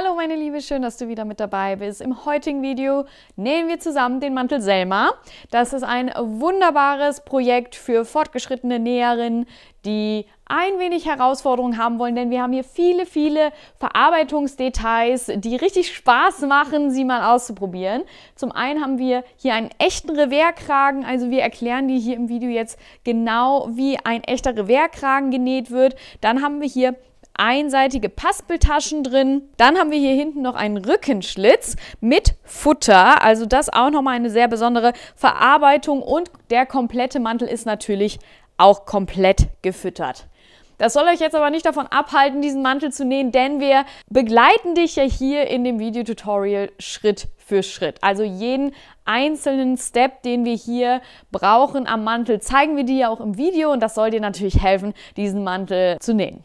Hallo meine Liebe, schön, dass du wieder mit dabei bist. Im heutigen Video nähen wir zusammen den Mantel Selma. Das ist ein wunderbares Projekt für fortgeschrittene Näherinnen, die ein wenig Herausforderungen haben wollen, denn wir haben hier viele Verarbeitungsdetails, die richtig Spaß machen, sie mal auszuprobieren. Zum einen haben wir hier einen echten Revers-Kragen, also wir erklären dir hier im Video jetzt genau, wie ein echter Revers-Kragen genäht wird. Dann haben wir hier einseitige Paspeltaschen drin. Dann haben wir hier hinten noch einen Rückenschlitz mit Futter. Also das auch nochmal eine sehr besondere Verarbeitung und der komplette Mantel ist natürlich auch komplett gefüttert. Das soll euch jetzt aber nicht davon abhalten, diesen Mantel zu nähen, denn wir begleiten dich ja hier in dem Videotutorial Schritt für Schritt. Also jeden einzelnen Step, den wir hier brauchen am Mantel, zeigen wir dir ja auch im Video und das soll dir natürlich helfen, diesen Mantel zu nähen.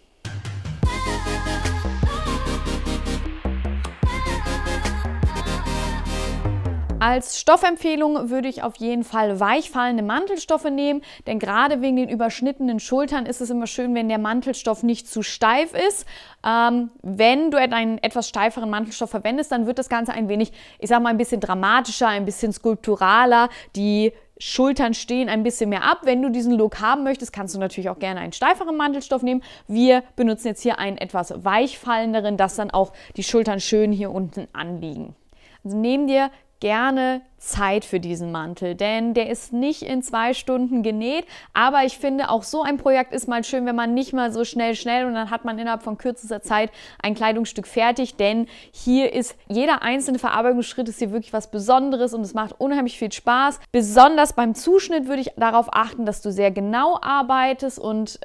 Als Stoffempfehlung würde ich auf jeden Fall weichfallende Mantelstoffe nehmen, denn gerade wegen den überschnittenen Schultern ist es immer schön, wenn der Mantelstoff nicht zu steif ist. Wenn du einen etwas steiferen Mantelstoff verwendest, dann wird das Ganze ein wenig, ich sag mal, ein bisschen dramatischer, ein bisschen skulpturaler. Die Schultern stehen ein bisschen mehr ab. Wenn du diesen Look haben möchtest, kannst du natürlich auch gerne einen steiferen Mantelstoff nehmen. Wir benutzen jetzt hier einen etwas weichfallenderen, dass dann auch die Schultern schön hier unten anliegen. Also nehm dir gerne Zeit für diesen Mantel, denn der ist nicht in 2 Stunden genäht, aber ich finde auch so ein Projekt ist mal schön, wenn man nicht mal so schnell und dann hat man innerhalb von kürzester Zeit ein Kleidungsstück fertig, denn hier ist jeder einzelne Verarbeitungsschritt ist hier wirklich was Besonderes und es macht unheimlich viel Spaß. Besonders beim Zuschnitt würde ich darauf achten, dass du sehr genau arbeitest und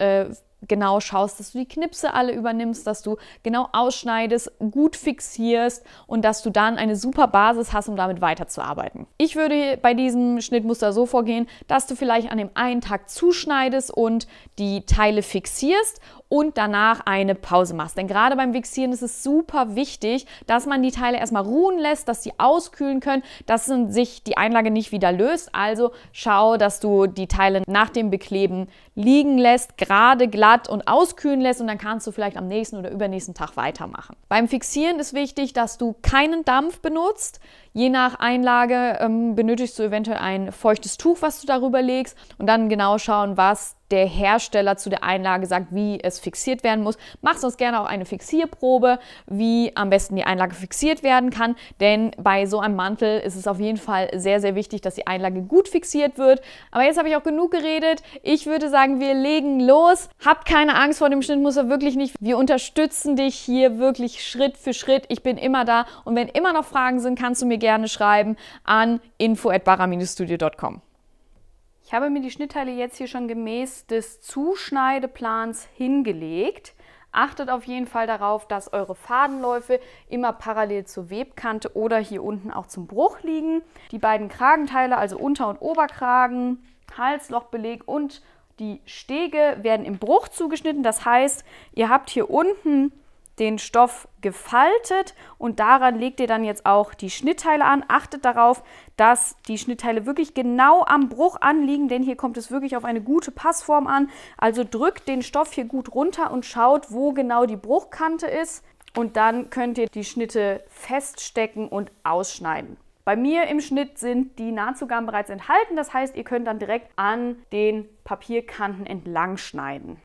genau schaust, dass du die Knipse alle übernimmst, dass du genau ausschneidest, gut fixierst und dass du dann eine super Basis hast, um damit weiterzuarbeiten. Ich würde bei diesem Schnittmuster so vorgehen, dass du vielleicht an dem einen Tag zuschneidest und die Teile fixierst und danach eine Pause machst. Denn gerade beim Fixieren ist es super wichtig, dass man die Teile erstmal ruhen lässt, dass sie auskühlen können, dass sich die Einlage nicht wieder löst. Also schau, dass du die Teile nach dem Bekleben liegen lässt, gerade glatt und auskühlen lässt und dann kannst du vielleicht am nächsten oder übernächsten Tag weitermachen. Beim Fixieren ist wichtig, dass du keinen Dampf benutzt. Je nach Einlage benötigst du eventuell ein feuchtes Tuch, was du darüber legst und dann genau schauen, was der Hersteller zu der Einlage sagt, wie es fixiert werden muss. Mach sonst gerne auch eine Fixierprobe, wie am besten die Einlage fixiert werden kann, denn bei so einem Mantel ist es auf jeden Fall sehr wichtig, dass die Einlage gut fixiert wird. Aber jetzt habe ich auch genug geredet. Ich würde sagen, wir legen los. Habt keine Angst vor dem Schnittmuster, wirklich nicht. Wir unterstützen dich hier wirklich Schritt für Schritt. Ich bin immer da und wenn immer noch Fragen sind, kannst du mir gerne schreiben an info@barra-studio.com. Ich habe mir die Schnittteile jetzt hier schon gemäß des Zuschneideplans hingelegt. Achtet auf jeden Fall darauf, dass eure Fadenläufe immer parallel zur Webkante oder hier unten auch zum Bruch liegen. Die beiden Kragenteile, also Unter- und Oberkragen, Halslochbeleg und die Stege werden im Bruch zugeschnitten. Das heißt, ihr habt hier unten den Stoff gefaltet und daran legt ihr dann jetzt auch die Schnittteile an. Achtet darauf, dass die Schnittteile wirklich genau am Bruch anliegen, denn hier kommt es wirklich auf eine gute Passform an. Also drückt den Stoff hier gut runter und schaut, wo genau die Bruchkante ist und dann könnt ihr die Schnitte feststecken und ausschneiden. Bei mir im Schnitt sind die Nahtzugaben bereits enthalten, das heißt, ihr könnt dann direkt an den Papierkanten entlang schneiden.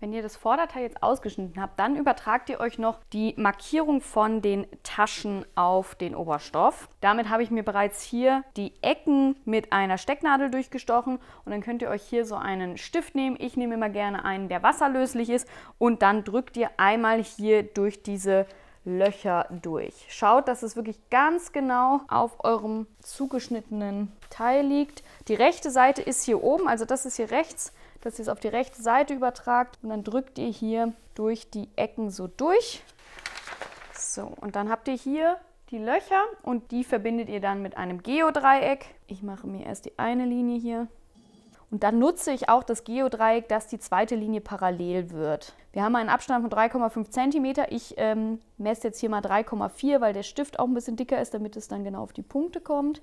Wenn ihr das Vorderteil jetzt ausgeschnitten habt, dann übertragt ihr euch noch die Markierung von den Taschen auf den Oberstoff. Damit habe ich mir bereits hier die Ecken mit einer Stecknadel durchgestochen und dann könnt ihr euch hier so einen Stift nehmen. Ich nehme immer gerne einen, der wasserlöslich ist und dann drückt ihr einmal hier durch diese Löcher durch. Schaut, dass es wirklich ganz genau auf eurem zugeschnittenen Teil liegt. Die rechte Seite ist hier oben, also das ist hier rechts, dass ihr es auf die rechte Seite übertragt und dann drückt ihr hier durch die Ecken so durch. So, und dann habt ihr hier die Löcher und die verbindet ihr dann mit einem Geodreieck. Ich mache mir erst die eine Linie hier. Und dann nutze ich auch das Geodreieck, dass die zweite Linie parallel wird. Wir haben einen Abstand von 3,5 cm. Ich messe jetzt hier mal 3,4, weil der Stift auch ein bisschen dicker ist, damit es dann genau auf die Punkte kommt.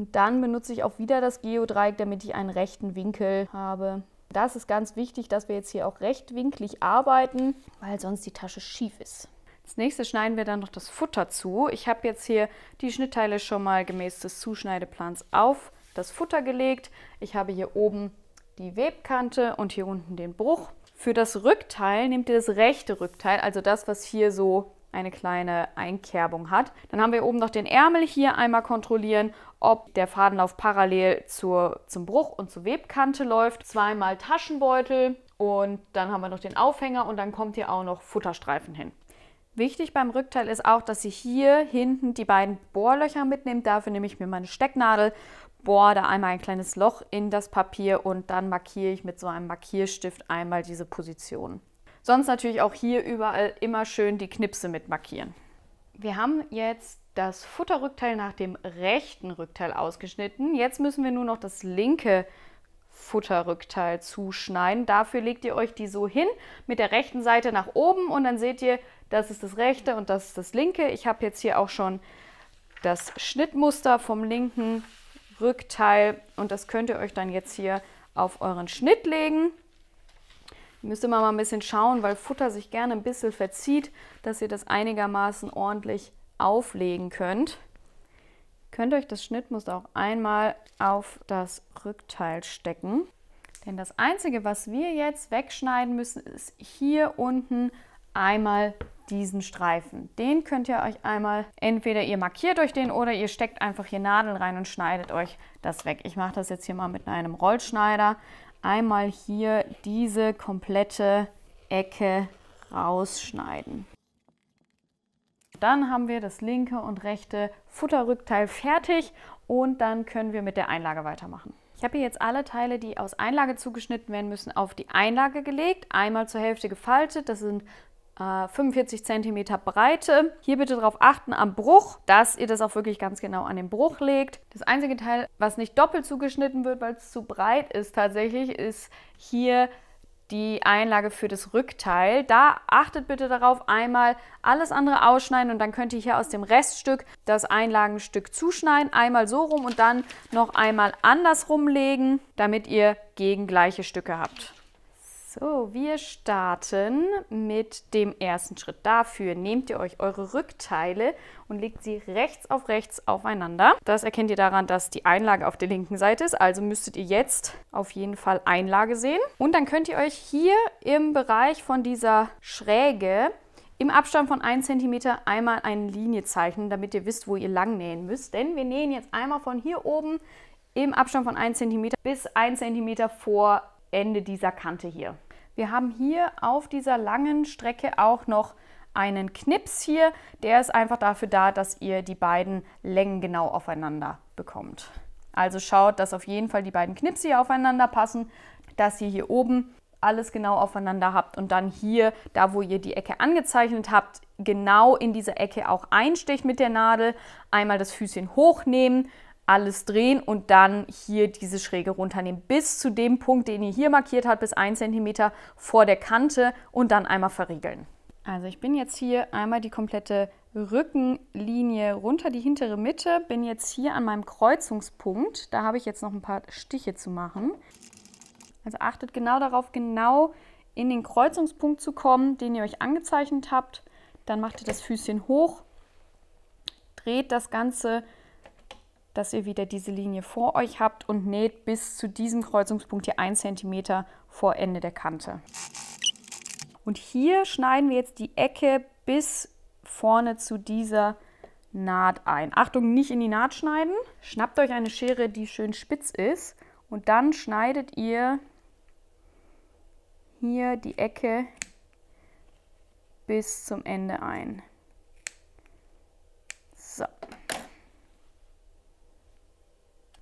Und dann benutze ich auch wieder das Geodreieck, damit ich einen rechten Winkel habe. Das ist ganz wichtig, dass wir jetzt hier auch rechtwinklig arbeiten, weil sonst die Tasche schief ist. Als nächstes schneiden wir dann noch das Futter zu. Ich habe jetzt hier die Schnittteile schon mal gemäß des Zuschneideplans auf das Futter gelegt. Ich habe hier oben die Webkante und hier unten den Bruch. Für das Rückteil nehmt ihr das rechte Rückteil, also das, was hier so eine kleine Einkerbung hat. Dann haben wir oben noch den Ärmel, hier einmal kontrollieren, ob der Fadenlauf parallel zum Bruch und zur Webkante läuft. Zweimal Taschenbeutel und dann haben wir noch den Aufhänger und dann kommt hier auch noch Futterstreifen hin. Wichtig beim Rückteil ist auch, dass ihr hier hinten die beiden Bohrlöcher mitnehmt. Dafür nehme ich mir meine Stecknadel, bohre da einmal ein kleines Loch in das Papier und dann markiere ich mit so einem Markierstift einmal diese Position. Sonst natürlich auch hier überall immer schön die Knipse mit markieren. Wir haben jetzt das Futterrückteil nach dem rechten Rückteil ausgeschnitten. Jetzt müssen wir nur noch das linke Futterrückteil zuschneiden. Dafür legt ihr euch die so hin mit der rechten Seite nach oben und dann seht ihr, das ist das rechte und das ist das linke. Ich habe jetzt hier auch schon das Schnittmuster vom linken Rückteil und das könnt ihr euch dann jetzt hier auf euren Schnitt legen. Ihr müsst immer mal ein bisschen schauen, weil Futter sich gerne ein bisschen verzieht, dass ihr das einigermaßen ordentlich auflegen könnt. Ihr könnt euch das Schnittmuster auch einmal auf das Rückteil stecken. Denn das Einzige, was wir jetzt wegschneiden müssen, ist hier unten einmal diesen Streifen. Den könnt ihr euch einmal, entweder ihr markiert euch den oder ihr steckt einfach hier Nadeln rein und schneidet euch das weg. Ich mache das jetzt hier mal mit einem Rollschneider. Einmal hier diese komplette Ecke rausschneiden. Dann haben wir das linke und rechte Futterrückteil fertig und dann können wir mit der Einlage weitermachen. Ich habe hier jetzt alle Teile, die aus Einlage zugeschnitten werden müssen, auf die Einlage gelegt. Einmal zur Hälfte gefaltet, das sind 45 cm Breite. Hier bitte darauf achten am Bruch, dass ihr das auch wirklich ganz genau an den Bruch legt. Das einzige Teil, was nicht doppelt zugeschnitten wird, weil es zu breit ist tatsächlich, ist hier die Einlage für das Rückteil. Da achtet bitte darauf, einmal alles andere ausschneiden und dann könnt ihr hier aus dem Reststück das Einlagenstück zuschneiden. Einmal so rum und dann noch einmal andersrum legen, damit ihr gegengleiche Stücke habt. So, wir starten mit dem ersten Schritt. Dafür nehmt ihr euch eure Rückteile und legt sie rechts auf rechts aufeinander. Das erkennt ihr daran, dass die Einlage auf der linken Seite ist. Also müsstet ihr jetzt auf jeden Fall Einlage sehen. Und dann könnt ihr euch hier im Bereich von dieser Schräge im Abstand von 1 cm einmal eine Linie zeichnen, damit ihr wisst, wo ihr lang nähen müsst. Denn wir nähen jetzt einmal von hier oben im Abstand von 1 cm bis 1 cm vor Ende dieser Kante hier. Wir haben hier auf dieser langen Strecke auch noch einen Knips hier. Der ist einfach dafür da, dass ihr die beiden Längen genau aufeinander bekommt. Also schaut, dass auf jeden Fall die beiden Knipse hier aufeinander passen, dass ihr hier oben alles genau aufeinander habt und dann hier, da wo ihr die Ecke angezeichnet habt, genau in diese Ecke auch einsticht mit der Nadel. Einmal das Füßchen hochnehmen, alles drehen und dann hier diese Schräge runternehmen bis zu dem Punkt, den ihr hier markiert habt, bis 1 cm vor der Kante und dann einmal verriegeln. Also ich bin jetzt hier einmal die komplette Rückenlinie runter, die hintere Mitte, bin jetzt hier an meinem Kreuzungspunkt. Da habe ich jetzt noch ein paar Stiche zu machen. Also achtet genau darauf, genau in den Kreuzungspunkt zu kommen, den ihr euch angezeichnet habt. Dann macht ihr das Füßchen hoch, dreht das Ganze, dass ihr wieder diese Linie vor euch habt und näht bis zu diesem Kreuzungspunkt hier 1 cm vor Ende der Kante. Und hier schneiden wir jetzt die Ecke bis vorne zu dieser Naht ein. Achtung, nicht in die Naht schneiden. Schnappt euch eine Schere, die schön spitz ist und dann schneidet ihr hier die Ecke bis zum Ende ein. So.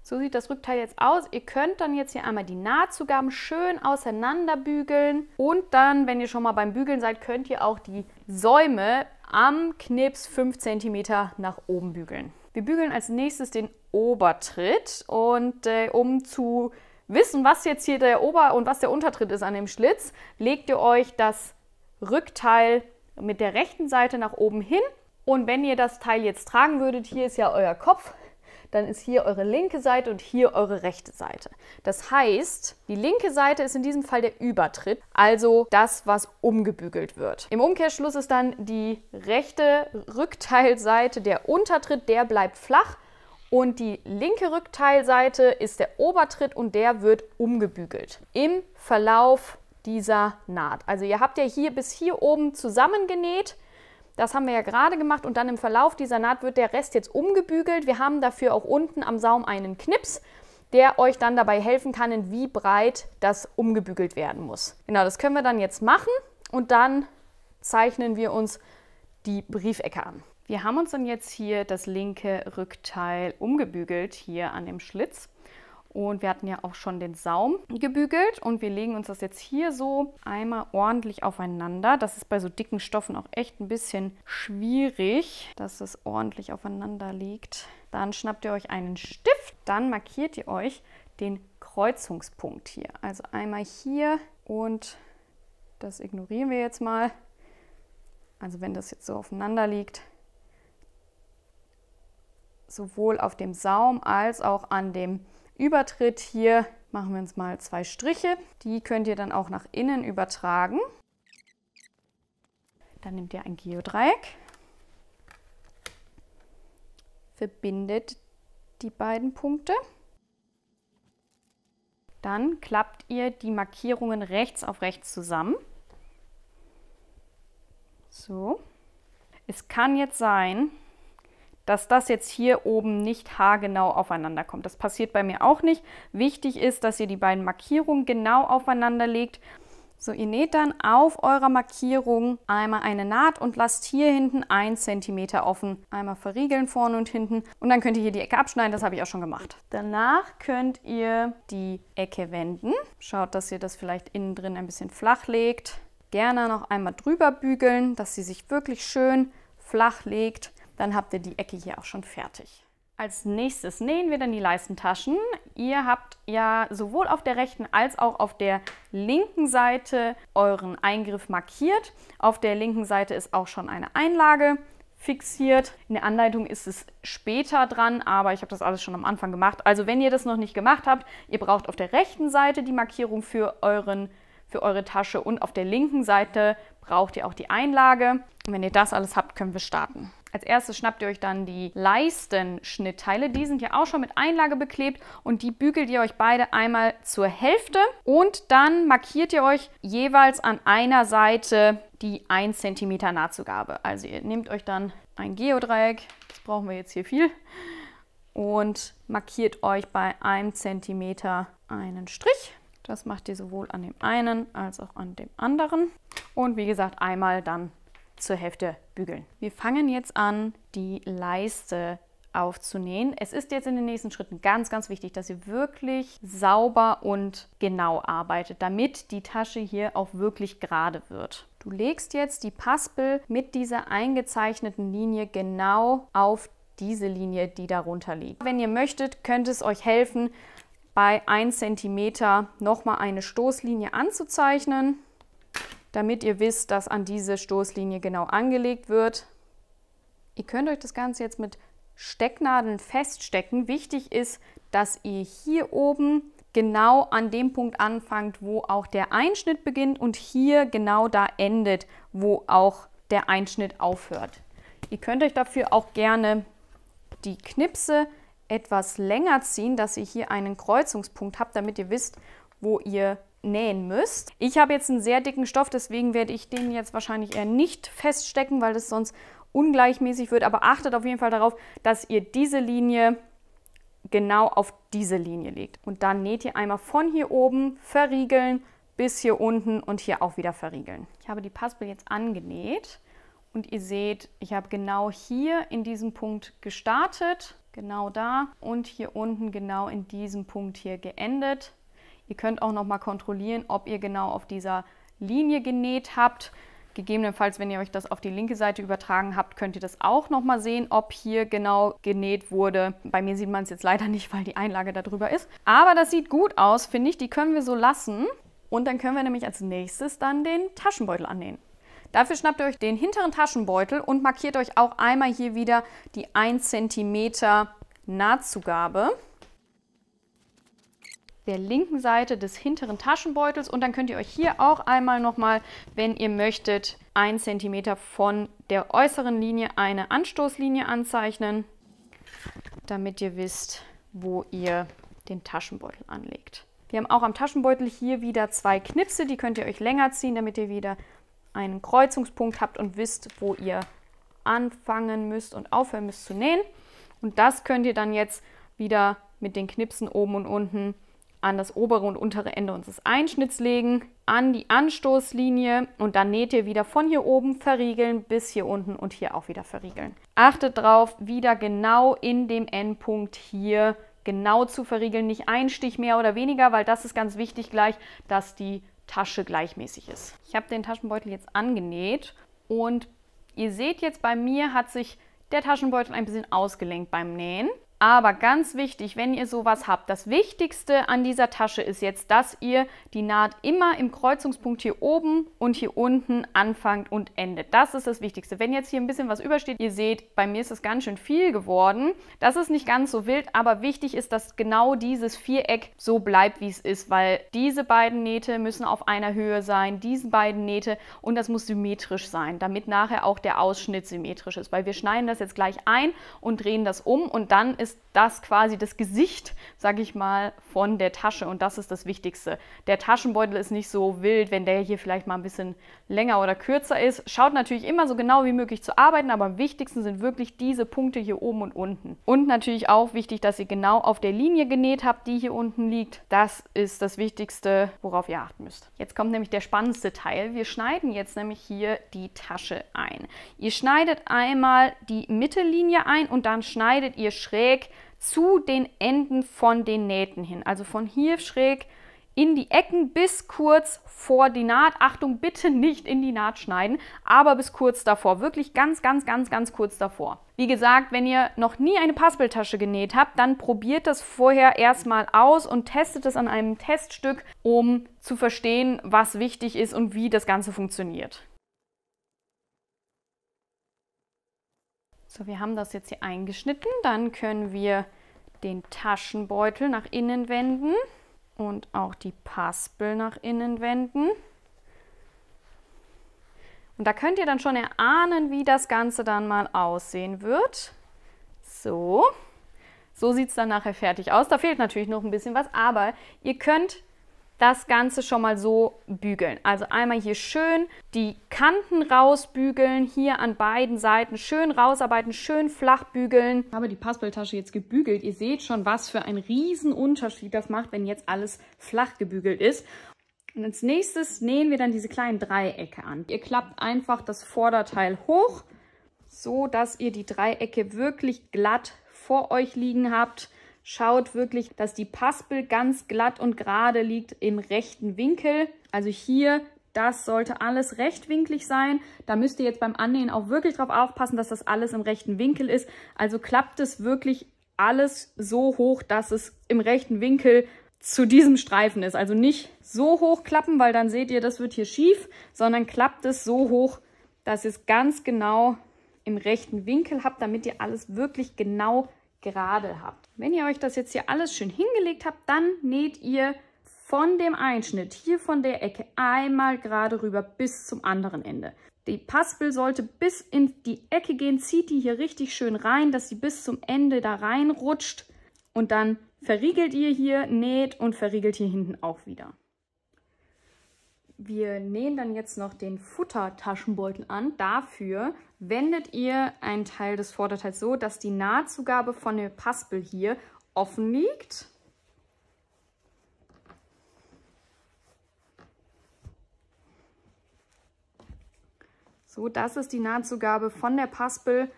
So sieht das Rückteil jetzt aus. Ihr könnt dann jetzt hier einmal die Nahtzugaben schön auseinander bügeln. Und dann, wenn ihr schon mal beim Bügeln seid, könnt ihr auch die Säume am Knips 5 cm nach oben bügeln. Wir bügeln als nächstes den Obertritt. Und um zu wissen, was jetzt hier der Ober- und was der Untertritt ist an dem Schlitz, legt ihr euch das Rückteil mit der rechten Seite nach oben hin. Und wenn ihr das Teil jetzt tragen würdet, hier ist ja euer Kopf, dann ist hier eure linke Seite und hier eure rechte Seite. Das heißt, die linke Seite ist in diesem Fall der Übertritt, also das, was umgebügelt wird. Im Umkehrschluss ist dann die rechte Rückteilseite der Untertritt, der bleibt flach. Und die linke Rückteilseite ist der Obertritt und der wird umgebügelt im Verlauf dieser Naht. Also ihr habt ja hier bis hier oben zusammengenäht. Das haben wir ja gerade gemacht und dann im Verlauf dieser Naht wird der Rest jetzt umgebügelt. Wir haben dafür auch unten am Saum einen Knips, der euch dann dabei helfen kann, in wie breit das umgebügelt werden muss. Genau, das können wir dann jetzt machen und dann zeichnen wir uns die Briefecke an. Wir haben uns dann jetzt hier das linke Rückteil umgebügelt, hier an dem Schlitz. Und wir hatten ja auch schon den Saum gebügelt und wir legen uns das jetzt hier so einmal ordentlich aufeinander. Das ist bei so dicken Stoffen auch echt ein bisschen schwierig, dass es ordentlich aufeinander liegt. Dann schnappt ihr euch einen Stift, dann markiert ihr euch den Kreuzungspunkt hier. Also einmal hier und das ignorieren wir jetzt mal. Also wenn das jetzt so aufeinander liegt, sowohl auf dem Saum als auch an dem Übertritt hier machen wir uns mal 2 Striche. Die könnt ihr dann auch nach innen übertragen. Dann nehmt ihr ein Geodreieck, verbindet die beiden Punkte. Dann klappt ihr die Markierungen rechts auf rechts zusammen. So. Es kann jetzt sein, dass das jetzt hier oben nicht haargenau aufeinander kommt. Das passiert bei mir auch nicht. Wichtig ist, dass ihr die beiden Markierungen genau aufeinander legt. So, ihr näht dann auf eurer Markierung einmal eine Naht und lasst hier hinten 1 cm offen. Einmal verriegeln vorne und hinten und dann könnt ihr hier die Ecke abschneiden. Das habe ich auch schon gemacht. Danach könnt ihr die Ecke wenden. Schaut, dass ihr das vielleicht innen drin ein bisschen flach legt. Gerne noch einmal drüber bügeln, dass sie sich wirklich schön flach legt. Dann habt ihr die Ecke hier auch schon fertig. Als nächstes nähen wir dann die Leistentaschen. Ihr habt ja sowohl auf der rechten als auch auf der linken Seite euren Eingriff markiert. Auf der linken Seite ist auch schon eine Einlage fixiert. In der Anleitung ist es später dran, aber ich habe das alles schon am Anfang gemacht. Also wenn ihr das noch nicht gemacht habt, ihr braucht auf der rechten Seite die Markierung für eure Tasche und auf der linken Seite braucht ihr auch die Einlage. Und wenn ihr das alles habt, können wir starten. Als erstes schnappt ihr euch dann die Leistenschnittteile. Die sind ja auch schon mit Einlage beklebt und die bügelt ihr euch beide einmal zur Hälfte. Und dann markiert ihr euch jeweils an einer Seite die 1 cm Nahtzugabe. Also ihr nehmt euch dann ein Geodreieck, das brauchen wir jetzt hier viel, und markiert euch bei 1 cm einen Strich. Das macht ihr sowohl an dem einen als auch an dem anderen. Und wie gesagt, einmal dann zur Hälfte bügeln. Wir fangen jetzt an, die Leiste aufzunähen. Es ist jetzt in den nächsten Schritten ganz, ganz wichtig, dass ihr wirklich sauber und genau arbeitet, damit die Tasche hier auch wirklich gerade wird. Du legst jetzt die Paspel mit dieser eingezeichneten Linie genau auf diese Linie, die darunter liegt. Wenn ihr möchtet, könnte es euch helfen, bei 1 cm nochmal eine Stoßlinie anzuzeichnen, damit ihr wisst, dass an diese Stoßlinie genau angelegt wird. Ihr könnt euch das Ganze jetzt mit Stecknadeln feststecken. Wichtig ist, dass ihr hier oben genau an dem Punkt anfangt, wo auch der Einschnitt beginnt und hier genau da endet, wo auch der Einschnitt aufhört. Ihr könnt euch dafür auch gerne die Knipse etwas länger ziehen, dass ihr hier einen Kreuzungspunkt habt, damit ihr wisst, wo ihr nähen müsst. Ich habe jetzt einen sehr dicken Stoff, deswegen werde ich den jetzt wahrscheinlich eher nicht feststecken, weil das sonst ungleichmäßig wird. Aber achtet auf jeden Fall darauf, dass ihr diese Linie genau auf diese Linie legt. Und dann näht ihr einmal von hier oben, verriegeln, bis hier unten und hier auch wieder verriegeln. Ich habe die Paspel jetzt angenäht und ihr seht, ich habe genau hier in diesem Punkt gestartet, genau da und hier unten genau in diesem Punkt hier geendet. Ihr könnt auch noch mal kontrollieren, ob ihr genau auf dieser Linie genäht habt. Gegebenenfalls, wenn ihr euch das auf die linke Seite übertragen habt, könnt ihr das auch noch mal sehen, ob hier genau genäht wurde. Bei mir sieht man es jetzt leider nicht, weil die Einlage da drüber ist. Aber das sieht gut aus, finde ich. Die können wir so lassen. Und dann können wir nämlich als nächstes dann den Taschenbeutel annähen. Dafür schnappt ihr euch den hinteren Taschenbeutel und markiert euch auch einmal hier wieder die 1 cm Nahtzugabe der linken Seite des hinteren Taschenbeutels und dann könnt ihr euch hier auch einmal nochmal, wenn ihr möchtet, 1 cm von der äußeren Linie eine Anstoßlinie anzeichnen, damit ihr wisst, wo ihr den Taschenbeutel anlegt. Wir haben auch am Taschenbeutel hier wieder 2 Knipse, die könnt ihr euch länger ziehen, damit ihr wieder einen Kreuzungspunkt habt und wisst, wo ihr anfangen müsst und aufhören müsst zu nähen. Und das könnt ihr dann jetzt wieder mit den Knipsen oben und unten an das obere und untere Ende unseres Einschnitts legen, an die Anstoßlinie und dann näht ihr wieder von hier oben verriegeln bis hier unten und hier auch wieder verriegeln. Achtet drauf, wieder genau in dem Endpunkt hier genau zu verriegeln, nicht ein Stich mehr oder weniger, weil das ist ganz wichtig gleich, dass die Tasche gleichmäßig ist. Ich habe den Taschenbeutel jetzt angenäht und ihr seht jetzt, bei mir hat sich der Taschenbeutel ein bisschen ausgelenkt beim Nähen. Aber ganz wichtig, wenn ihr sowas habt, das Wichtigste an dieser Tasche ist jetzt, dass ihr die Naht immer im Kreuzungspunkt hier oben und hier unten anfangt und endet. Das ist das Wichtigste. Wenn jetzt hier ein bisschen was übersteht, ihr seht, bei mir ist es ganz schön viel geworden. Das ist nicht ganz so wild, aber wichtig ist, dass genau dieses Viereck so bleibt, wie es ist, weil diese beiden Nähte müssen auf einer Höhe sein, diese beiden Nähte und das muss symmetrisch sein, damit nachher auch der Ausschnitt symmetrisch ist, weil wir schneiden das jetzt gleich ein und drehen das um und dann ist das quasi das Gesicht, sage ich mal, von der Tasche und das ist das Wichtigste. Der Taschenbeutel ist nicht so wild, wenn der hier vielleicht mal ein bisschen länger oder kürzer ist. Schaut natürlich immer so genau wie möglich zu arbeiten, aber am wichtigsten sind wirklich diese Punkte hier oben und unten. Und natürlich auch wichtig, dass ihr genau auf der Linie genäht habt, die hier unten liegt. Das ist das Wichtigste, worauf ihr achten müsst. Jetzt kommt nämlich der spannendste Teil. Wir schneiden jetzt nämlich hier die Tasche ein. Ihr schneidet einmal die Mittellinie ein und dann schneidet ihr schräg zu den Enden von den Nähten hin. Also von hier schräg in die Ecken bis kurz vor die Naht. Achtung, bitte nicht in die Naht schneiden, aber bis kurz davor. Wirklich ganz, ganz, ganz, ganz kurz davor. Wie gesagt, wenn ihr noch nie eine Paspeltasche genäht habt, dann probiert das vorher erstmal aus und testet es an einem Teststück, um zu verstehen, was wichtig ist und wie das Ganze funktioniert. So, wir haben das jetzt hier eingeschnitten. Dann können wir den Taschenbeutel nach innen wenden und auch die Paspel nach innen wenden. Und da könnt ihr dann schon erahnen, wie das Ganze dann mal aussehen wird. So sieht es dann nachher fertig aus. Da fehlt natürlich noch ein bisschen was, aber ihr könnt das Ganze schon mal so bügeln. Also einmal hier schön die Kanten rausbügeln, hier an beiden Seiten schön rausarbeiten, schön flach bügeln. Ich habe die Paspeltasche jetzt gebügelt. Ihr seht schon, was für einen riesen Unterschied das macht, wenn jetzt alles flach gebügelt ist. Und als nächstes nähen wir dann diese kleinen Dreiecke an. Ihr klappt einfach das Vorderteil hoch, so dass ihr die Dreiecke wirklich glatt vor euch liegen habt. Schaut wirklich, dass die Paspel ganz glatt und gerade liegt im rechten Winkel. Also hier, das sollte alles rechtwinklig sein. Da müsst ihr jetzt beim Annähen auch wirklich drauf aufpassen, dass das alles im rechten Winkel ist. Also klappt es wirklich alles so hoch, dass es im rechten Winkel zu diesem Streifen ist. Also nicht so hoch klappen, weil dann seht ihr, das wird hier schief, sondern klappt es so hoch, dass ihr es ganz genau im rechten Winkel habt, damit ihr alles wirklich genau gerade habt. Wenn ihr euch das jetzt hier alles schön hingelegt habt, dann näht ihr von dem Einschnitt hier von der Ecke einmal gerade rüber bis zum anderen Ende. Die Paspel sollte bis in die Ecke gehen, zieht die hier richtig schön rein, dass sie bis zum Ende da reinrutscht und dann verriegelt ihr hier, näht und verriegelt hier hinten auch wieder. Wir nähen dann jetzt noch den Futtertaschenbeutel an. Dafür wendet ihr einen Teil des Vorderteils so, dass die Nahtzugabe von der Paspel hier offen liegt. So, das ist die Nahtzugabe von der Paspel.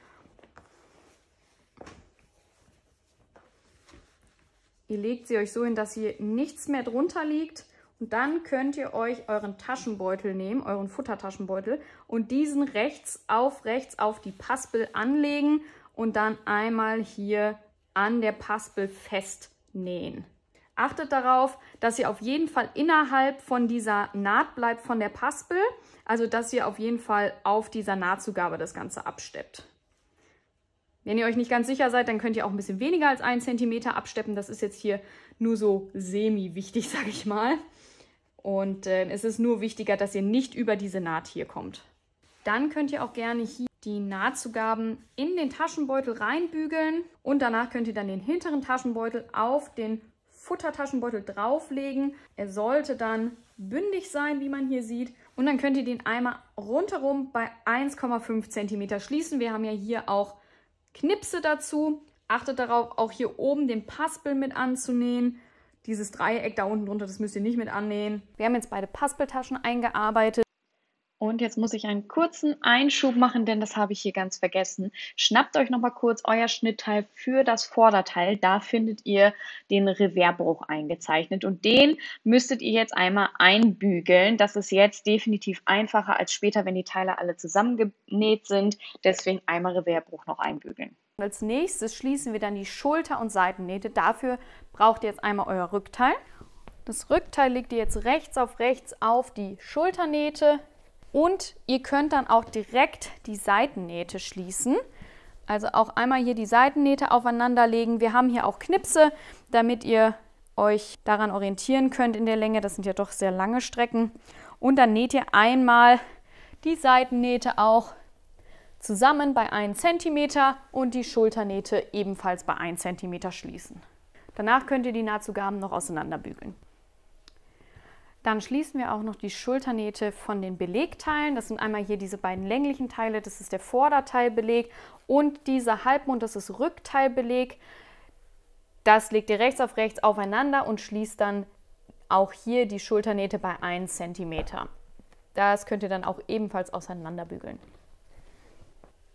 Ihr legt sie euch so hin, dass hier nichts mehr drunter liegt. Und dann könnt ihr euch euren Taschenbeutel nehmen, euren Futtertaschenbeutel, und diesen rechts auf die Paspel anlegen und dann einmal hier an der Paspel festnähen. Achtet darauf, dass ihr auf jeden Fall innerhalb von dieser Naht bleibt von der Paspel, also dass ihr auf jeden Fall auf dieser Nahtzugabe das Ganze absteppt. Wenn ihr euch nicht ganz sicher seid, dann könnt ihr auch ein bisschen weniger als 1 cm absteppen. Das ist jetzt hier nur so semi-wichtig, sage ich mal. Und es ist nur wichtiger, dass ihr nicht über diese Naht hier kommt. Dann könnt ihr auch gerne hier die Nahtzugaben in den Taschenbeutel reinbügeln. Und danach könnt ihr dann den hinteren Taschenbeutel auf den Futtertaschenbeutel drauflegen. Er sollte dann bündig sein, wie man hier sieht. Und dann könnt ihr den einmal rundherum bei 1,5 cm schließen. Wir haben ja hier auch Knipse dazu. Achtet darauf, auch hier oben den Paspel mit anzunähen. Dieses Dreieck da unten drunter, das müsst ihr nicht mit annähen. Wir haben jetzt beide Paspeltaschen eingearbeitet. Und jetzt muss ich einen kurzen Einschub machen, denn das habe ich hier ganz vergessen. Schnappt euch nochmal kurz euer Schnittteil für das Vorderteil. Da findet ihr den Reversbruch eingezeichnet. Und den müsstet ihr jetzt einmal einbügeln. Das ist jetzt definitiv einfacher als später, wenn die Teile alle zusammengenäht sind. Deswegen einmal Reversbruch noch einbügeln. Und als nächstes schließen wir dann die Schulter- und Seitennähte. Dafür braucht ihr jetzt einmal euer Rückteil. Das Rückteil legt ihr jetzt rechts auf die Schulternähte. Und ihr könnt dann auch direkt die Seitennähte schließen. Also auch einmal hier die Seitennähte aufeinander legen. Wir haben hier auch Knipse, damit ihr euch daran orientieren könnt in der Länge. Das sind ja doch sehr lange Strecken. Und dann näht ihr einmal die Seitennähte auch zusammen bei 1 cm und die Schulternähte ebenfalls bei 1 cm schließen. Danach könnt ihr die Nahtzugaben noch auseinanderbügeln. Dann schließen wir auch noch die Schulternähte von den Belegteilen. Das sind einmal hier diese beiden länglichen Teile, das ist der Vorderteilbeleg und dieser Halbmond, das ist Rückteilbeleg. Das legt ihr rechts auf rechts aufeinander und schließt dann auch hier die Schulternähte bei 1 cm. Das könnt ihr dann auch ebenfalls auseinanderbügeln.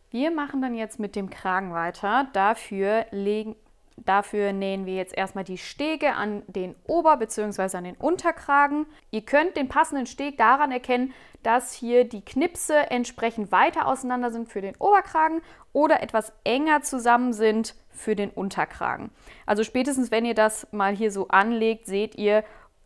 Wir machen dann jetzt mit dem Kragen weiter. Dafür nähen wir jetzt erstmal die Stege an den Ober- bzw. an den Unterkragen. Ihr könnt den passenden Steg daran erkennen, dass hier die Knipse entsprechend weiter auseinander sind für den Oberkragen oder etwas enger zusammen sind für den Unterkragen. Also spätestens, wenn ihr das mal hier so anlegt, seht ihr,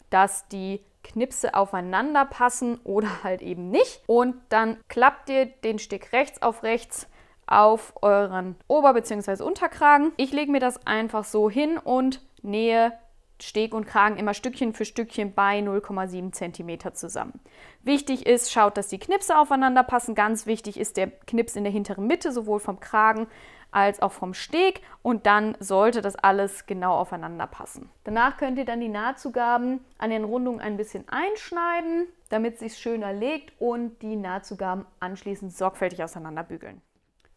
dass die Knipse aufeinander passen oder halt eben nicht. Und dann klappt ihr den Steg rechts auf rechts auf euren Ober- bzw. Unterkragen. Ich lege mir das einfach so hin und nähe Steg und Kragen immer Stückchen für Stückchen bei 0,7 cm zusammen. Wichtig ist, schaut, dass die Knipse aufeinander passen. Ganz wichtig ist der Knips in der hinteren Mitte, sowohl vom Kragen als auch vom Steg. Und dann sollte das alles genau aufeinander passen. Danach könnt ihr dann die Nahtzugaben an den Rundungen ein bisschen einschneiden, damit es sich schöner legt und die Nahtzugaben anschließend sorgfältig auseinanderbügeln.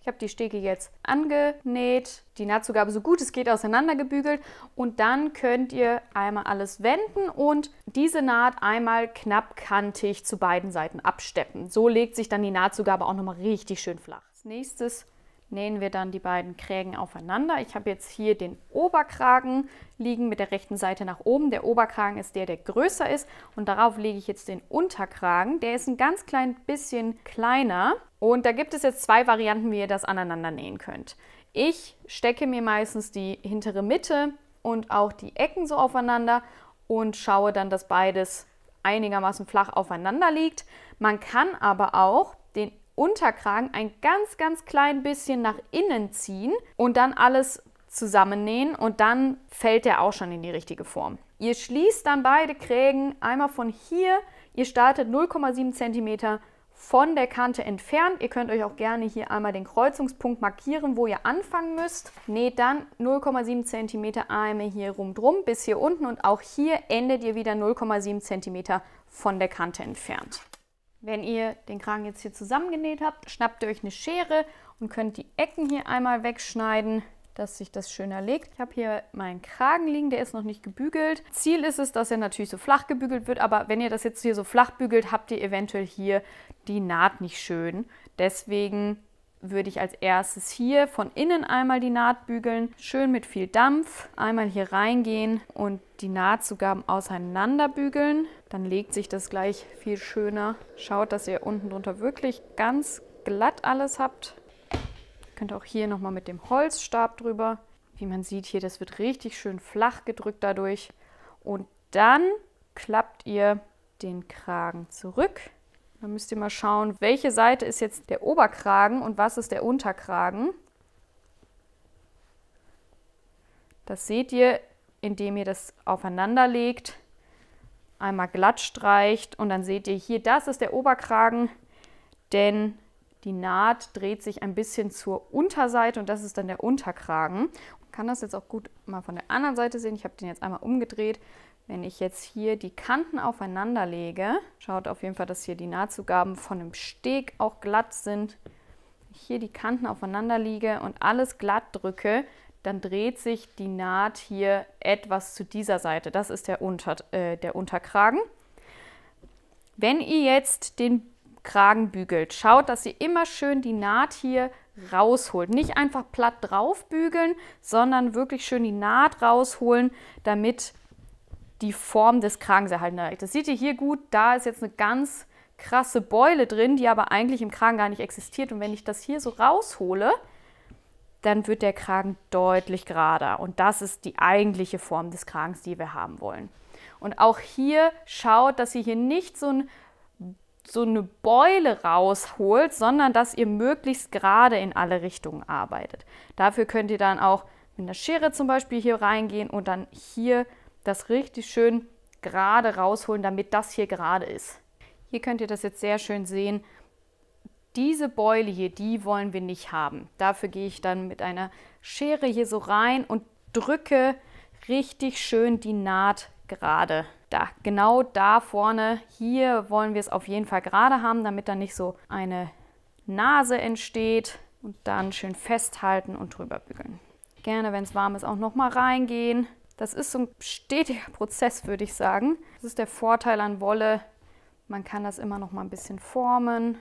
Ich habe die Stege jetzt angenäht, die Nahtzugabe so gut es geht auseinandergebügelt und dann könnt ihr einmal alles wenden und diese Naht einmal knapp kantig zu beiden Seiten absteppen. So legt sich dann die Nahtzugabe auch nochmal richtig schön flach. Als nächstes nähen wir dann die beiden Krägen aufeinander. Ich habe jetzt hier den Oberkragen liegen mit der rechten Seite nach oben. Der Oberkragen ist der größer ist und darauf lege ich jetzt den Unterkragen. Der ist ein ganz klein bisschen kleiner und da gibt es jetzt zwei Varianten, wie ihr das aneinander nähen könnt. Ich stecke mir meistens die hintere Mitte und auch die Ecken so aufeinander und schaue dann, dass beides einigermaßen flach aufeinander liegt. Man kann aber auch den Unterkragen ein ganz klein bisschen nach innen ziehen und dann alles zusammennähen und dann fällt der auch schon in die richtige Form. Ihr schließt dann beide Krägen einmal von hier, ihr startet 0,7 cm von der Kante entfernt. Ihr könnt euch auch gerne hier einmal den Kreuzungspunkt markieren, wo ihr anfangen müsst. Näht dann 0,7 cm einmal hier rumdrum bis hier unten und auch hier endet ihr wieder 0,7 cm von der Kante entfernt. Wenn ihr den Kragen jetzt hier zusammengenäht habt, schnappt ihr euch eine Schere und könnt die Ecken hier einmal wegschneiden, dass sich das schöner legt. Ich habe hier meinen Kragen liegen, der ist noch nicht gebügelt. Ziel ist es, dass er natürlich so flach gebügelt wird, aber wenn ihr das jetzt hier so flach bügelt, habt ihr eventuell hier die Naht nicht schön. Deswegen würde ich als erstes hier von innen einmal die Naht bügeln, schön mit viel Dampf, einmal hier reingehen und die Nahtzugaben auseinander bügeln. Dann legt sich das gleich viel schöner. Schaut, dass ihr unten drunter wirklich ganz glatt alles habt. Ihr könnt auch hier nochmal mit dem Holzstab drüber. Wie man sieht hier, das wird richtig schön flach gedrückt dadurch. Und dann klappt ihr den Kragen zurück. Dann müsst ihr mal schauen, welche Seite ist jetzt der Oberkragen und was ist der Unterkragen. Das seht ihr, indem ihr das aufeinander legt, einmal glatt streicht und dann seht ihr hier, das ist der Oberkragen, denn die Naht dreht sich ein bisschen zur Unterseite und das ist dann der Unterkragen. Man kann das jetzt auch gut mal von der anderen Seite sehen. Ich habe den jetzt einmal umgedreht. Wenn ich jetzt hier die Kanten aufeinander lege, schaut auf jeden Fall, dass hier die Nahtzugaben von dem Steg auch glatt sind. Wenn ich hier die Kanten aufeinander lege und alles glatt drücke, dann dreht sich die Naht hier etwas zu dieser Seite. Das ist der Unterkragen. Wenn ihr jetzt den Kragen bügelt, schaut, dass ihr immer schön die Naht hier rausholt. Nicht einfach platt drauf bügeln, sondern wirklich schön die Naht rausholen, damit die Form des Kragens erhalten bleibt. Das seht ihr hier gut, da ist jetzt eine ganz krasse Beule drin, die aber eigentlich im Kragen gar nicht existiert. Und wenn ich das hier so raushole, dann wird der Kragen deutlich gerader. Und das ist die eigentliche Form des Kragens, die wir haben wollen. Und auch hier schaut, dass ihr hier nicht so eine Beule rausholt, sondern dass ihr möglichst gerade in alle Richtungen arbeitet. Dafür könnt ihr dann auch mit einer Schere zum Beispiel hier reingehen und dann hier das richtig schön gerade rausholen, damit das hier gerade ist. Hier könnt ihr das jetzt sehr schön sehen. Diese Beule hier, die wollen wir nicht haben. Dafür gehe ich dann mit einer Schere hier so rein und drücke richtig schön die Naht gerade. Da, genau da vorne, hier wollen wir es auf jeden Fall gerade haben, damit dann nicht so eine Nase entsteht. Und dann schön festhalten und drüber bügeln. Gerne, wenn es warm ist, auch nochmal reingehen. Das ist so ein stetiger Prozess, würde ich sagen. Das ist der Vorteil an Wolle. Man kann das immer noch mal ein bisschen formen.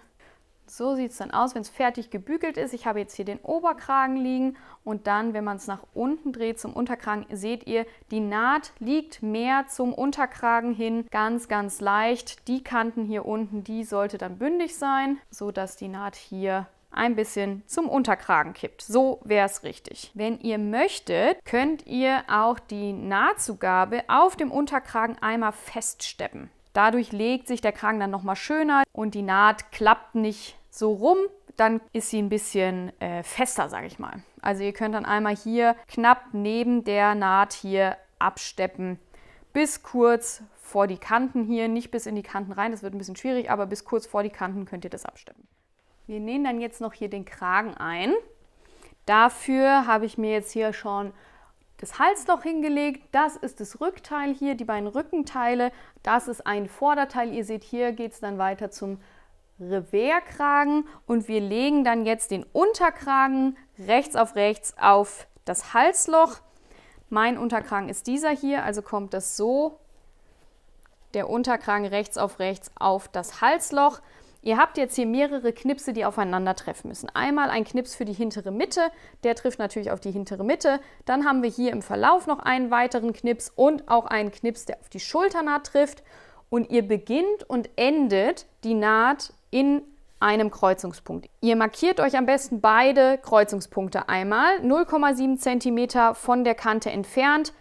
So sieht es dann aus, wenn es fertig gebügelt ist. Ich habe jetzt hier den Oberkragen liegen und dann, wenn man es nach unten dreht zum Unterkragen, seht ihr, die Naht liegt mehr zum Unterkragen hin, ganz, ganz leicht. Die Kanten hier unten, die sollte dann bündig sein, sodass die Naht hier ein bisschen zum Unterkragen kippt. So wäre es richtig. Wenn ihr möchtet, könnt ihr auch die Nahtzugabe auf dem Unterkragen einmal feststeppen. Dadurch legt sich der Kragen dann nochmal schöner und die Naht klappt nicht so rum, dann ist sie ein bisschen fester, sage ich mal. Also ihr könnt dann einmal hier knapp neben der Naht hier absteppen, bis kurz vor die Kanten hier, nicht bis in die Kanten rein, das wird ein bisschen schwierig, aber bis kurz vor die Kanten könnt ihr das absteppen. Wir nähen dann jetzt noch hier den Kragen ein. Dafür habe ich mir jetzt hier schon das Halsloch hingelegt. Das ist das Rückteil hier, die beiden Rückenteile. Das ist ein Vorderteil. Ihr seht, hier geht es dann weiter zum Reverskragen und wir legen dann jetzt den Unterkragen rechts auf das Halsloch. Mein Unterkragen ist dieser hier, also kommt das so, der Unterkragen rechts auf das Halsloch. Ihr habt jetzt hier mehrere Knipse, die aufeinandertreffen müssen. Einmal ein Knips für die hintere Mitte, der trifft natürlich auf die hintere Mitte. Dann haben wir hier im Verlauf noch einen weiteren Knips und auch einen Knips, der auf die Schulternaht trifft. Und ihr beginnt und endet die Naht in einem Kreuzungspunkt. Ihr markiert euch am besten beide Kreuzungspunkte einmal, 0,7 cm von der Kante entfernt.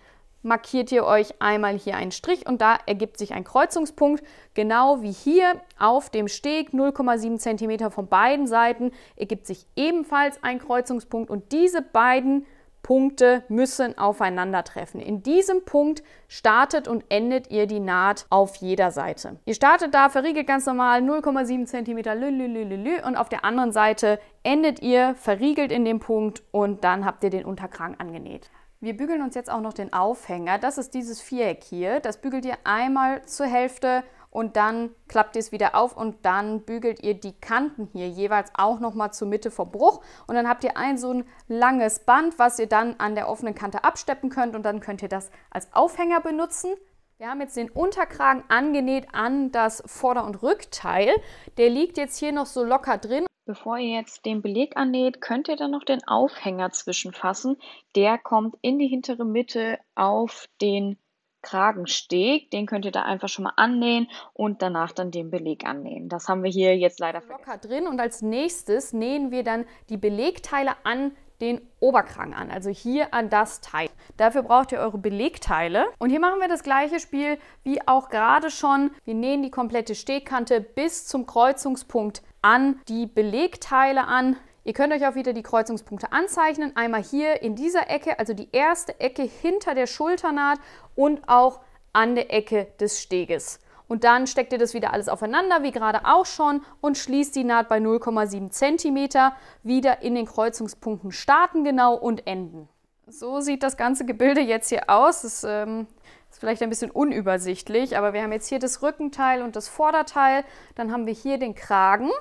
Markiert ihr euch einmal hier einen Strich und da ergibt sich ein Kreuzungspunkt, genau wie hier auf dem Steg, 0,7 cm von beiden Seiten ergibt sich ebenfalls ein Kreuzungspunkt und diese beiden Punkte müssen aufeinandertreffen. In diesem Punkt startet und endet ihr die Naht auf jeder Seite. Ihr startet da, verriegelt ganz normal 0,7 cm und auf der anderen Seite endet ihr, verriegelt in dem Punkt und dann habt ihr den Unterkragen angenäht. Wir bügeln uns jetzt auch noch den Aufhänger. Das ist dieses Viereck hier. Das bügelt ihr einmal zur Hälfte und dann klappt ihr es wieder auf und dann bügelt ihr die Kanten hier jeweils auch nochmal zur Mitte vom Bruch. Und dann habt ihr so ein langes Band, was ihr dann an der offenen Kante absteppen könnt und dann könnt ihr das als Aufhänger benutzen. Wir haben jetzt den Unterkragen angenäht an das Vorder- und Rückteil. Der liegt jetzt hier noch so locker drin. Bevor ihr jetzt den Beleg annäht, könnt ihr dann noch den Aufhänger zwischenfassen. Der kommt in die hintere Mitte auf den Kragensteg. Den könnt ihr da einfach schon mal annähen und danach dann den Beleg annähen. Das haben wir hier jetzt leider locker drin. Und als nächstes nähen wir dann die Belegteile an den Oberkragen an, also hier an das Teil. Dafür braucht ihr eure Belegteile. Und hier machen wir das gleiche Spiel wie auch gerade schon. Wir nähen die komplette Stegkante bis zum Kreuzungspunkt an die Belegteile an. Ihr könnt euch auch wieder die Kreuzungspunkte anzeichnen. Einmal hier in dieser Ecke, also die erste Ecke hinter der Schulternaht und auch an der Ecke des Steges. Und dann steckt ihr das wieder alles aufeinander, wie gerade auch schon, und schließt die Naht bei 0,7 cm wieder in den Kreuzungspunkten starten genau und enden. So sieht das ganze Gebilde jetzt hier aus. Das ist vielleicht ein bisschen unübersichtlich, aber wir haben jetzt hier das Rückenteil und das Vorderteil. Dann haben wir hier den Kragen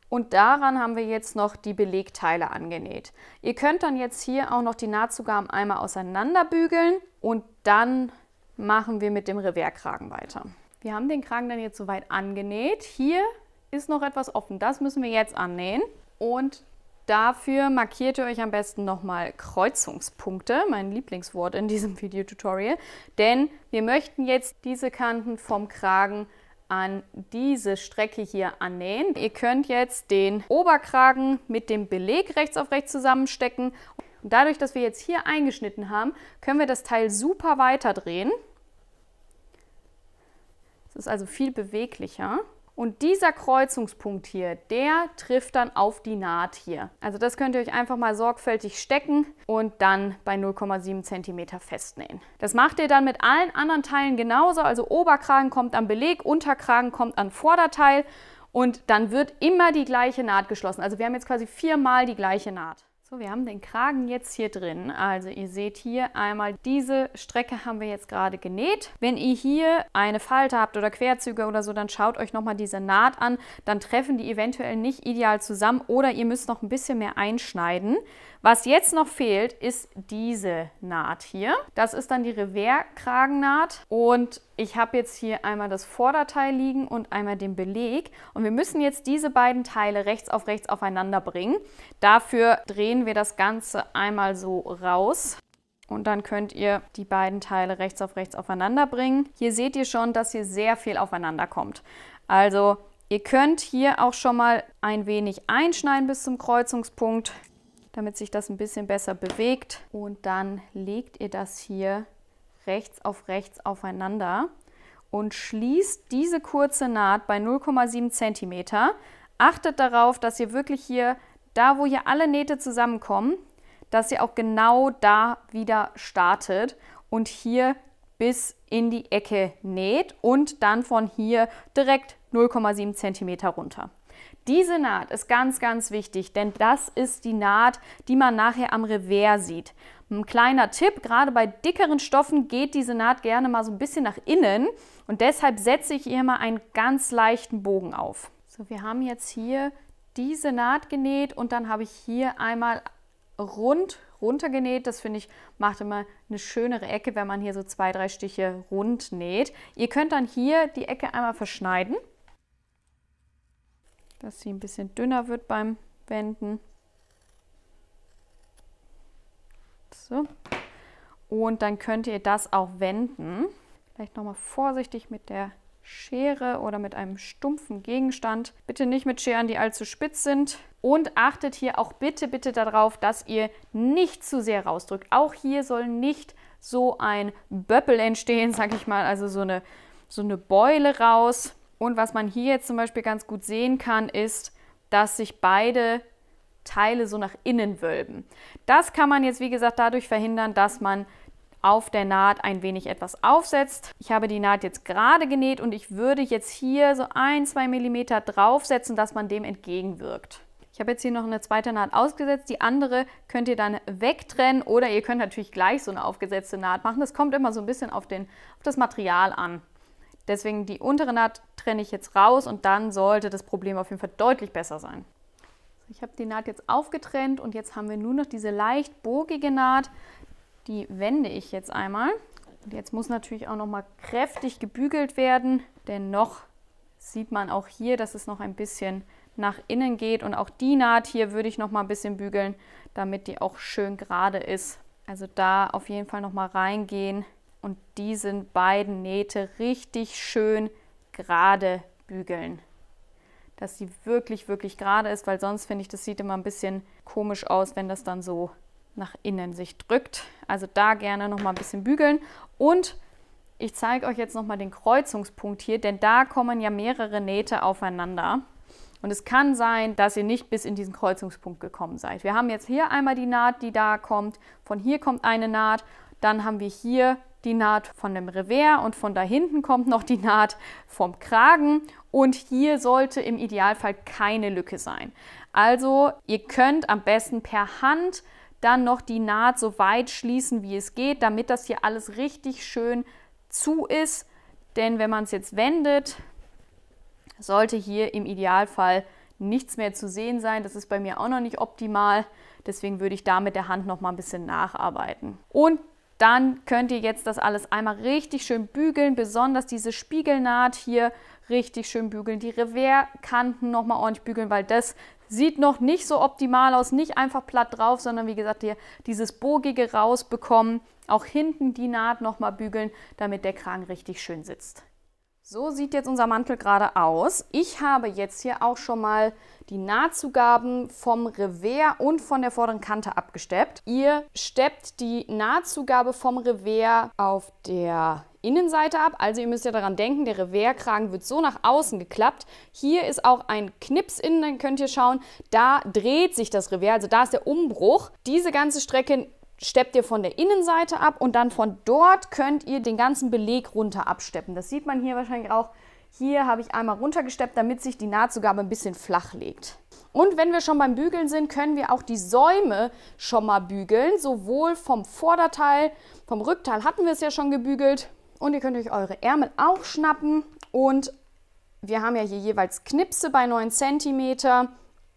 und daran haben wir jetzt noch die Belegteile angenäht. Ihr könnt dann jetzt hier auch noch die Nahtzugaben einmal auseinanderbügeln und dann machen wir mit dem Revers-Kragen weiter. Wir haben den Kragen dann jetzt soweit angenäht. Hier ist noch etwas offen, das müssen wir jetzt annähen und dafür markiert ihr euch am besten nochmal Kreuzungspunkte, mein Lieblingswort in diesem Videotutorial, denn wir möchten jetzt diese Kanten vom Kragen an diese Strecke hier annähen. Ihr könnt jetzt den Oberkragen mit dem Beleg rechts auf rechts zusammenstecken und dadurch, dass wir jetzt hier eingeschnitten haben, können wir das Teil super weiter drehen. Es ist also viel beweglicher. Und dieser Kreuzungspunkt hier, der trifft dann auf die Naht hier. Also das könnt ihr euch einfach mal sorgfältig stecken und dann bei 0,7 cm festnähen. Das macht ihr dann mit allen anderen Teilen genauso. Also Oberkragen kommt am Beleg, Unterkragen kommt an Vorderteil und dann wird immer die gleiche Naht geschlossen. Also wir haben jetzt quasi 4-mal die gleiche Naht. So, wir haben den Kragen jetzt hier drin. Also ihr seht hier einmal, diese Strecke haben wir jetzt gerade genäht. Wenn ihr hier eine Falte habt oder Querzüge oder so, dann schaut euch nochmal diese Naht an. Dann treffen die eventuell nicht ideal zusammen oder ihr müsst noch ein bisschen mehr einschneiden. Was jetzt noch fehlt, ist diese Naht hier. Das ist dann die Revers-Kragennaht und ich habe jetzt hier einmal das Vorderteil liegen und einmal den Beleg und wir müssen jetzt diese beiden Teile rechts auf rechts aufeinander bringen. Dafür drehen wir das Ganze einmal so raus. Und dann könnt ihr die beiden Teile rechts auf rechts aufeinander bringen. Hier seht ihr schon, dass hier sehr viel aufeinander kommt. Also ihr könnt hier auch schon mal ein wenig einschneiden bis zum Kreuzungspunkt, damit sich das ein bisschen besser bewegt. Und dann legt ihr das hier rechts auf rechts aufeinander und schließt diese kurze Naht bei 0,7 cm. Achtet darauf, dass ihr wirklich hier, da wo hier alle Nähte zusammenkommen, dass ihr auch genau da wieder startet und hier bis in die Ecke näht und dann von hier direkt 0,7 cm runter. Diese Naht ist ganz, ganz wichtig, denn das ist die Naht, die man nachher am Revers sieht. Ein kleiner Tipp, gerade bei dickeren Stoffen geht diese Naht gerne mal so ein bisschen nach innen und deshalb setze ich hier mal einen ganz leichten Bogen auf. So, wir haben jetzt hier diese Naht genäht und dann habe ich hier einmal runter genäht. Das finde ich, macht immer eine schönere Ecke, wenn man hier so 2-3 Stiche rund näht. Ihr könnt dann hier die Ecke einmal verschneiden, dass sie ein bisschen dünner wird beim Wenden. So. Und dann könnt ihr das auch wenden. Vielleicht nochmal vorsichtig mit der Schere oder mit einem stumpfen Gegenstand. Bitte nicht mit Scheren, die allzu spitz sind. Und achtet hier auch bitte, bitte darauf, dass ihr nicht zu sehr rausdrückt. Auch hier soll nicht so ein Böppel entstehen, sag ich mal, also so eine Beule raus. Und was man hier jetzt zum Beispiel ganz gut sehen kann, ist, dass sich beide Teile so nach innen wölben. Das kann man jetzt, wie gesagt, dadurch verhindern, dass man auf der Naht ein wenig etwas aufsetzt. Ich habe die Naht jetzt gerade genäht und ich würde jetzt hier so 1-2 mm draufsetzen, dass man dem entgegenwirkt. Ich habe jetzt hier noch eine zweite Naht ausgesetzt, die andere könnt ihr dann wegtrennen oder ihr könnt natürlich gleich so eine aufgesetzte Naht machen. Das kommt immer so ein bisschen auf das Material an. Deswegen die untere Naht trenne ich jetzt raus und dann sollte das Problem auf jeden Fall deutlich besser sein. Ich habe die Naht jetzt aufgetrennt und jetzt haben wir nur noch diese leicht bogige Naht. Die wende ich jetzt einmal. Und jetzt muss natürlich auch noch mal kräftig gebügelt werden, denn noch sieht man auch hier, dass es noch ein bisschen nach innen geht. Und auch die Naht hier würde ich noch mal ein bisschen bügeln, damit die auch schön gerade ist. Also da auf jeden Fall noch mal reingehen und diese beiden Nähte richtig schön gerade bügeln. Dass sie wirklich, wirklich gerade ist, weil sonst finde ich, das sieht immer ein bisschen komisch aus, wenn das dann so nach innen sich drückt. Also da gerne noch mal ein bisschen bügeln. Und ich zeige euch jetzt noch mal den Kreuzungspunkt hier, denn da kommen ja mehrere Nähte aufeinander. Und es kann sein, dass ihr nicht bis in diesen Kreuzungspunkt gekommen seid. Wir haben jetzt hier einmal die Naht, die da kommt. Von hier kommt eine Naht. Dann haben wir hier die Naht von dem Revers und von da hinten kommt noch die Naht vom Kragen. Und hier sollte im Idealfall keine Lücke sein. Also ihr könnt am besten per Hand dann noch die Naht so weit schließen, wie es geht, damit das hier alles richtig schön zu ist. Denn wenn man es jetzt wendet, sollte hier im Idealfall nichts mehr zu sehen sein. Das ist bei mir auch noch nicht optimal. Deswegen würde ich da mit der Hand noch mal ein bisschen nacharbeiten. Und dann könnt ihr jetzt das alles einmal richtig schön bügeln, besonders diese Spiegelnaht hier richtig schön bügeln, die Reverskanten noch mal ordentlich bügeln, weil das sieht noch nicht so optimal aus, nicht einfach platt drauf, sondern wie gesagt hier dieses Bogige rausbekommen, auch hinten die Naht noch mal bügeln, damit der Kragen richtig schön sitzt. So sieht jetzt unser Mantel gerade aus. Ich habe jetzt hier auch schon mal die Nahtzugaben vom Revers und von der vorderen Kante abgesteppt. Ihr steppt die Nahtzugabe vom Revers auf der Innenseite ab. Also ihr müsst ja daran denken, der Reverskragen wird so nach außen geklappt. Hier ist auch ein Knips innen, dann könnt ihr schauen, da dreht sich das Revers, also da ist der Umbruch. Diese ganze Strecke steppt ihr von der Innenseite ab und dann von dort könnt ihr den ganzen Beleg runter absteppen. Das sieht man hier wahrscheinlich auch. Hier habe ich einmal runtergesteppt, damit sich die Nahtzugabe ein bisschen flach legt. Und wenn wir schon beim Bügeln sind, können wir auch die Säume schon mal bügeln. Sowohl vom Vorderteil, vom Rückteil hatten wir es ja schon gebügelt. Und ihr könnt euch eure Ärmel auch schnappen. Und wir haben ja hier jeweils Knipse bei 9 cm.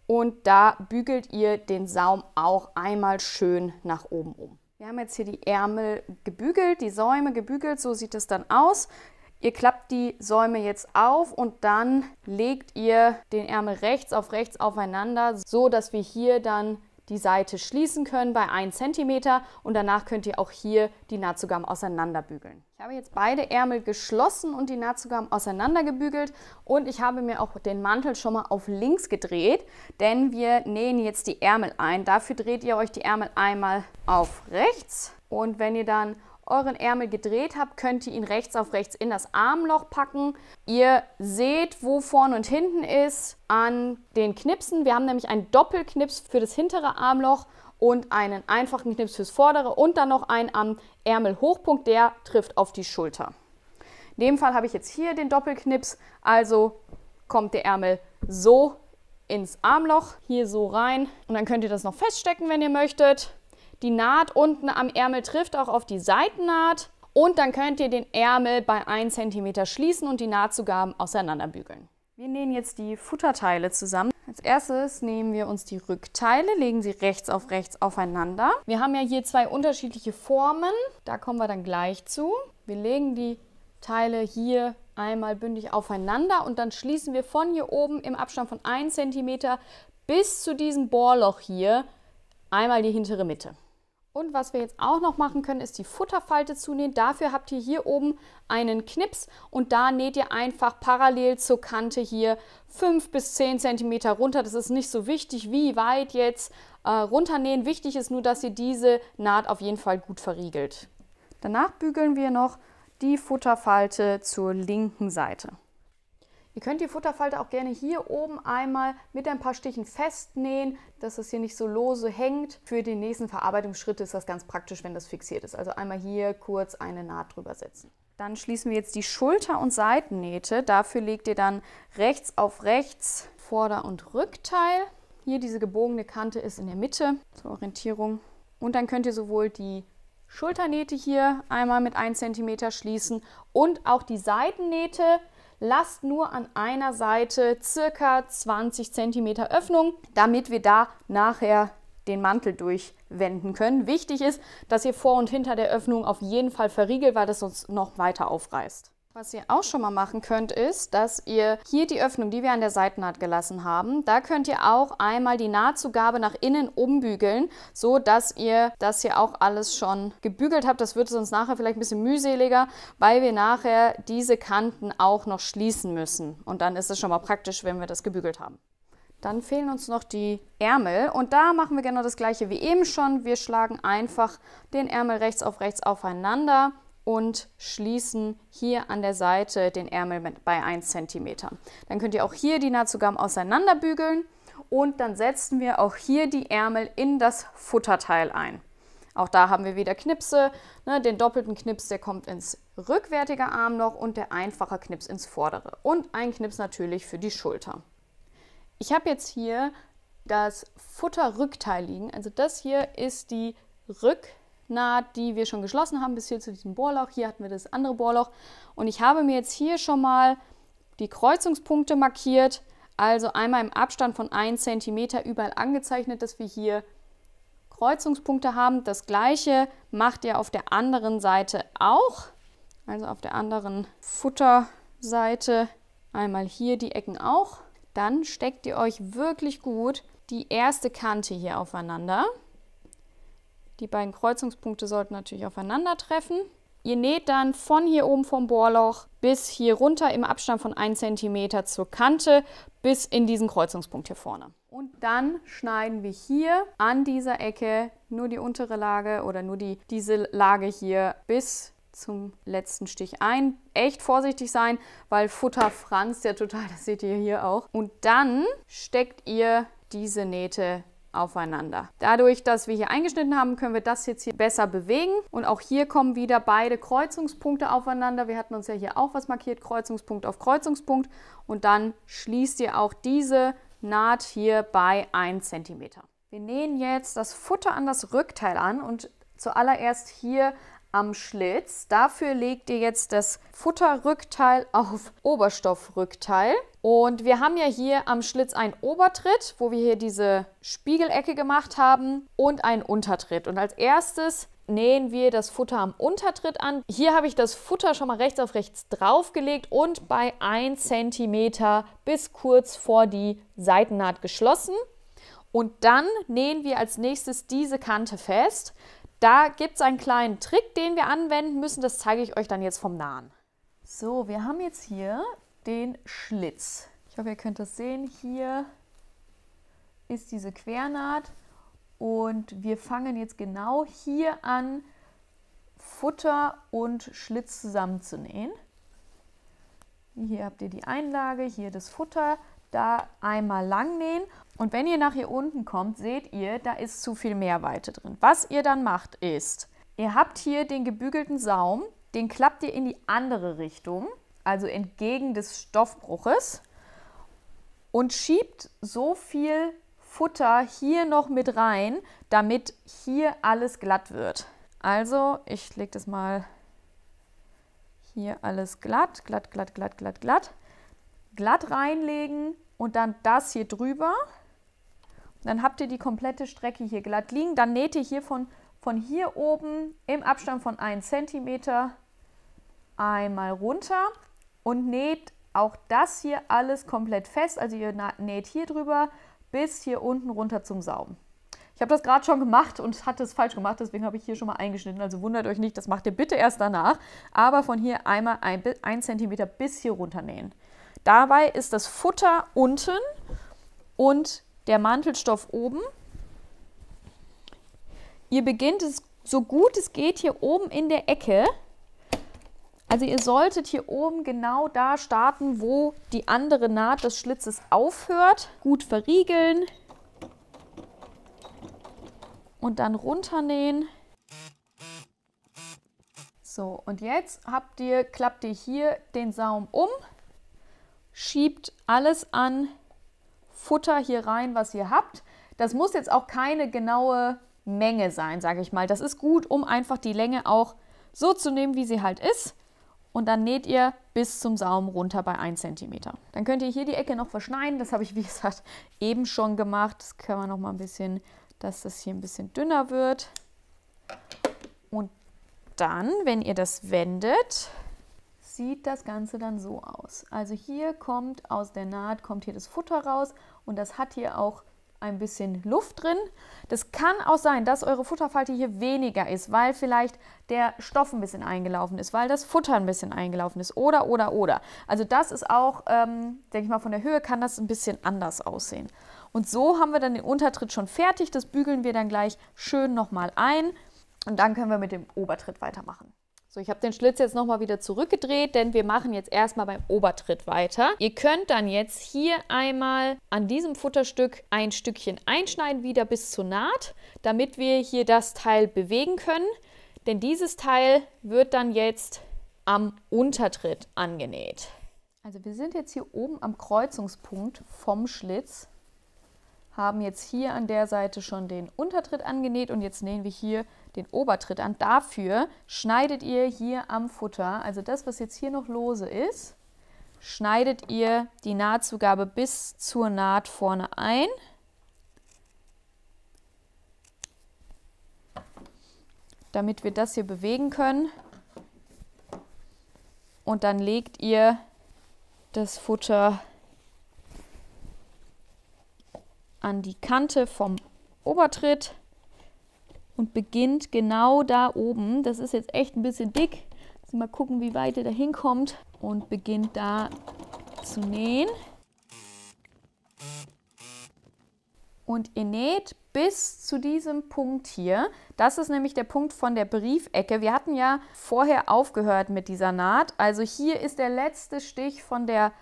Und da bügelt ihr den Saum auch einmal schön nach oben um. Wir haben jetzt hier die Ärmel gebügelt, die Säume gebügelt, so sieht es dann aus. Ihr klappt die Säume jetzt auf und dann legt ihr den Ärmel rechts aufeinander, so dass wir hier dann die Seite schließen können bei 1 cm und danach könnt ihr auch hier die Nahtzugaben auseinander bügeln. Ich habe jetzt beide Ärmel geschlossen und die Nahtzugaben auseinander gebügelt und ich habe mir auch den Mantel schon mal auf links gedreht, denn wir nähen jetzt die Ärmel ein. Dafür dreht ihr euch die Ärmel einmal auf rechts und wenn ihr dann euren Ärmel gedreht habt, könnt ihr ihn rechts auf rechts in das Armloch packen. Ihr seht, wo vorne und hinten ist an den Knipsen. Wir haben nämlich einen Doppelknips für das hintere Armloch und einen einfachen Knips fürs vordere und dann noch einen am Ärmelhochpunkt, der trifft auf die Schulter. In dem Fall habe ich jetzt hier den Doppelknips, also kommt der Ärmel so ins Armloch, hier so rein und dann könnt ihr das noch feststecken, wenn ihr möchtet. Die Naht unten am Ärmel trifft auch auf die Seitennaht und dann könnt ihr den Ärmel bei 1 cm schließen und die Nahtzugaben auseinanderbügeln. Wir nähen jetzt die Futterteile zusammen. Als erstes nehmen wir uns die Rückteile, legen sie rechts aufeinander. Wir haben ja hier zwei unterschiedliche Formen, da kommen wir dann gleich zu. Wir legen die Teile hier einmal bündig aufeinander und dann schließen wir von hier oben im Abstand von 1 cm bis zu diesem Bohrloch hier einmal die hintere Mitte. Und was wir jetzt auch noch machen können, ist die Futterfalte zunähen. Dafür habt ihr hier oben einen Knips und da näht ihr einfach parallel zur Kante hier 5 bis 10 cm runter. Das ist nicht so wichtig, wie weit jetzt runternähen. Wichtig ist nur, dass ihr diese Naht auf jeden Fall gut verriegelt. Danach bügeln wir noch die Futterfalte zur linken Seite. Ihr könnt die Futterfalte auch gerne hier oben einmal mit ein paar Stichen festnähen, dass es hier nicht so lose hängt. Für den nächsten Verarbeitungsschritt ist das ganz praktisch, wenn das fixiert ist. Also einmal hier kurz eine Naht drüber setzen. Dann schließen wir jetzt die Schulter- und Seitennähte. Dafür legt ihr dann rechts auf rechts Vorder- und Rückteil. Hier diese gebogene Kante ist in der Mitte zur Orientierung. Und dann könnt ihr sowohl die Schulternähte hier einmal mit 1 cm schließen und auch die Seitennähte. Lasst nur an einer Seite ca. 20 cm Öffnung, damit wir da nachher den Mantel durchwenden können. Wichtig ist, dass ihr vor und hinter der Öffnung auf jeden Fall verriegelt, weil das uns noch weiter aufreißt. Was ihr auch schon mal machen könnt, ist, dass ihr hier die Öffnung, die wir an der Seitennaht gelassen haben, da könnt ihr auch einmal die Nahtzugabe nach innen umbügeln, so dass ihr das hier auch alles schon gebügelt habt. Das wird sonst nachher vielleicht ein bisschen mühseliger, weil wir nachher diese Kanten auch noch schließen müssen. Und dann ist es schon mal praktisch, wenn wir das gebügelt haben. Dann fehlen uns noch die Ärmel und da machen wir genau das gleiche wie eben schon. Wir schlagen einfach den Ärmel rechts aufeinander und schließen hier an der Seite den Ärmel bei 1 cm. Dann könnt ihr auch hier die Nahtzugaben auseinanderbügeln und dann setzen wir auch hier die Ärmel in das Futterteil ein. Auch da haben wir wieder Knipse, ne, den doppelten Knips, der kommt ins rückwärtige Armloch und der einfache Knips ins vordere. Und ein Knips natürlich für die Schulter. Ich habe jetzt hier das Futterrückteil liegen. Also das hier ist die Rücknaht, die wir schon geschlossen haben, bis hier zu diesem Bohrloch. Hier hatten wir das andere Bohrloch. Und ich habe mir jetzt hier schon mal die Kreuzungspunkte markiert. Also einmal im Abstand von 1 cm überall angezeichnet, dass wir hier Kreuzungspunkte haben. Das gleiche macht ihr auf der anderen Seite auch. Also auf der anderen Futterseite einmal hier die Ecken auch. Dann steckt ihr euch wirklich gut die erste Kante hier aufeinander. Die beiden Kreuzungspunkte sollten natürlich aufeinander treffen. Ihr näht dann von hier oben vom Bohrloch bis hier runter im Abstand von 1 cm zur Kante bis in diesen Kreuzungspunkt hier vorne. Und dann schneiden wir hier an dieser Ecke nur die untere Lage oder nur diese Lage hier bis zum letzten Stich ein. Echt vorsichtig sein, weil Futter franzt ja total, das seht ihr hier auch. Und dann steckt ihr diese Nähte aufeinander. Dadurch, dass wir hier eingeschnitten haben, können wir das jetzt hier besser bewegen. Und auch hier kommen wieder beide Kreuzungspunkte aufeinander. Wir hatten uns ja hier auch was markiert, Kreuzungspunkt auf Kreuzungspunkt. Und dann schließt ihr auch diese Naht hier bei 1 cm. Wir nähen jetzt das Futter an das Rückteil an und zuallererst hier am Schlitz. Dafür legt ihr jetzt das Futterrückteil auf Oberstoffrückteil. Und wir haben ja hier am Schlitz einen Obertritt, wo wir hier diese Spiegelecke gemacht haben und einen Untertritt. Und als erstes nähen wir das Futter am Untertritt an. Hier habe ich das Futter schon mal rechts auf rechts draufgelegt und bei 1 cm bis kurz vor die Seitennaht geschlossen. Und dann nähen wir als nächstes diese Kante fest. Da gibt es einen kleinen Trick, den wir anwenden müssen. Das zeige ich euch dann jetzt vom Nahen. So, wir haben jetzt hier den Schlitz. Ich hoffe, ihr könnt das sehen. Hier ist diese Quernaht und wir fangen jetzt genau hier an, Futter und Schlitz zusammenzunähen. Hier habt ihr die Einlage, hier das Futter, da einmal lang nähen. Und wenn ihr nach hier unten kommt, seht ihr, da ist zu viel Mehrweite drin. Was ihr dann macht ist, ihr habt hier den gebügelten Saum, den klappt ihr in die andere Richtung, also entgegen des Stoffbruches und schiebt so viel Futter hier noch mit rein, damit hier alles glatt wird. Also ich lege das mal hier alles glatt, glatt, glatt, glatt, glatt, glatt. Glatt reinlegen und dann das hier drüber. Dann habt ihr die komplette Strecke hier glatt liegen. Dann näht ihr hier von hier oben im Abstand von 1 cm einmal runter und näht auch das hier alles komplett fest. Also ihr näht hier drüber bis hier unten runter zum Saum. Ich habe das gerade schon gemacht und hatte es falsch gemacht, deswegen habe ich hier schon mal eingeschnitten. Also wundert euch nicht, das macht ihr bitte erst danach. Aber von hier einmal 1 cm bis hier runter nähen. Dabei ist das Futter unten und der Mantelstoff oben. Ihr beginnt es so gut es geht hier oben in der Ecke. Also ihr solltet hier oben genau da starten, wo die andere Naht des Schlitzes aufhört. Gut verriegeln und dann runternähen. So, und jetzt klappt ihr hier den Saum um. Schiebt alles an Futter hier rein, was ihr habt. Das muss jetzt auch keine genaue Menge sein, sage ich mal. Das ist gut, um einfach die Länge auch so zu nehmen, wie sie halt ist. Und dann näht ihr bis zum Saum runter bei 1 cm. Dann könnt ihr hier die Ecke noch verschneiden. Das habe ich, wie gesagt, eben schon gemacht. Das kann man noch mal ein bisschen, dass das hier ein bisschen dünner wird. Und dann, wenn ihr das wendet, sieht das Ganze dann so aus. Also hier kommt aus der Naht, kommt hier das Futter raus und das hat hier auch ein bisschen Luft drin. Das kann auch sein, dass eure Futterfalte hier weniger ist, weil vielleicht der Stoff ein bisschen eingelaufen ist, weil das Futter ein bisschen eingelaufen ist oder. Also das ist auch, denke ich mal, von der Höhe kann das ein bisschen anders aussehen. Und so haben wir dann den Untertritt schon fertig. Das bügeln wir dann gleich schön nochmal ein und dann können wir mit dem Obertritt weitermachen. So, ich habe den Schlitz jetzt nochmal wieder zurückgedreht, denn wir machen jetzt erstmal beim Obertritt weiter. Ihr könnt dann jetzt hier einmal an diesem Futterstück ein Stückchen einschneiden, wieder bis zur Naht, damit wir hier das Teil bewegen können. Denn dieses Teil wird dann jetzt am Untertritt angenäht. Also wir sind jetzt hier oben am Kreuzungspunkt vom Schlitz, haben jetzt hier an der Seite schon den Untertritt angenäht und jetzt nähen wir hier den Obertritt an. Dafür schneidet ihr hier am Futter, also das, was jetzt hier noch lose ist, schneidet ihr die Nahtzugabe bis zur Naht vorne ein. Damit wir das hier bewegen können. Und dann legt ihr das Futter an die Kante vom Obertritt und beginnt genau da oben. Das ist jetzt echt ein bisschen dick. Mal gucken, wie weit ihr da hinkommt. Und beginnt da zu nähen. Und ihr näht bis zu diesem Punkt hier. Das ist nämlich der Punkt von der Briefecke. Wir hatten ja vorher aufgehört mit dieser Naht. Also hier ist der letzte Stich von der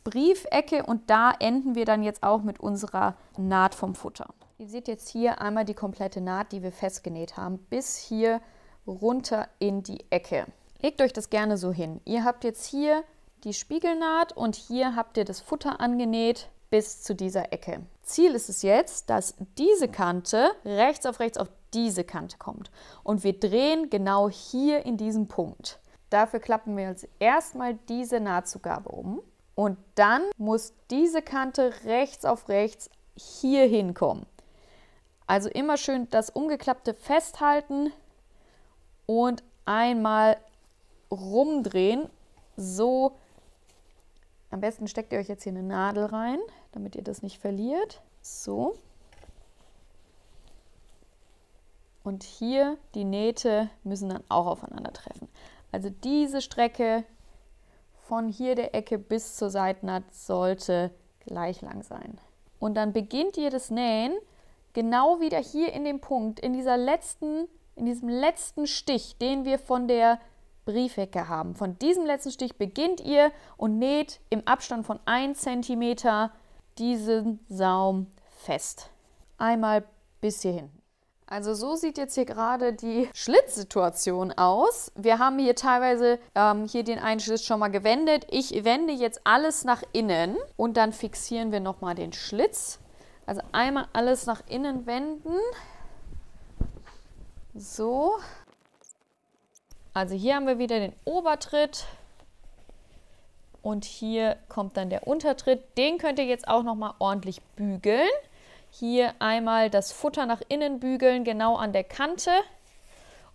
Briefecke und da enden wir dann jetzt auch mit unserer Naht vom Futter. Ihr seht jetzt hier einmal die komplette Naht, die wir festgenäht haben, bis hier runter in die Ecke. Legt euch das gerne so hin. Ihr habt jetzt hier die Spiegelnaht und hier habt ihr das Futter angenäht bis zu dieser Ecke. Ziel ist es jetzt, dass diese Kante rechts auf diese Kante kommt. Und wir drehen genau hier in diesem Punkt. Dafür klappen wir jetzt erstmal diese Nahtzugabe um. Und dann muss diese Kante rechts auf rechts hier hinkommen. Also immer schön das Umgeklappte festhalten und einmal rumdrehen. So, am besten steckt ihr euch jetzt hier eine Nadel rein, damit ihr das nicht verliert. So. Und hier die Nähte müssen dann auch aufeinandertreffen. Also diese Strecke von hier der Ecke bis zur Seitennaht sollte gleich lang sein. Und dann beginnt ihr das Nähen genau wieder hier in dem Punkt, in diesem letzten Stich, den wir von der Briefecke haben. Von diesem letzten Stich beginnt ihr und näht im Abstand von 1 cm diesen Saum fest. Einmal bis hier hinten. Also so sieht jetzt hier gerade die Schlitzsituation aus. Wir haben hier teilweise hier den einen Schlitz schon mal gewendet. Ich wende jetzt alles nach innen und dann fixieren wir nochmal den Schlitz. Also einmal alles nach innen wenden. So. Also hier haben wir wieder den Obertritt und hier kommt dann der Untertritt. Den könnt ihr jetzt auch nochmal ordentlich bügeln. Hier einmal das Futter nach innen bügeln, genau an der Kante.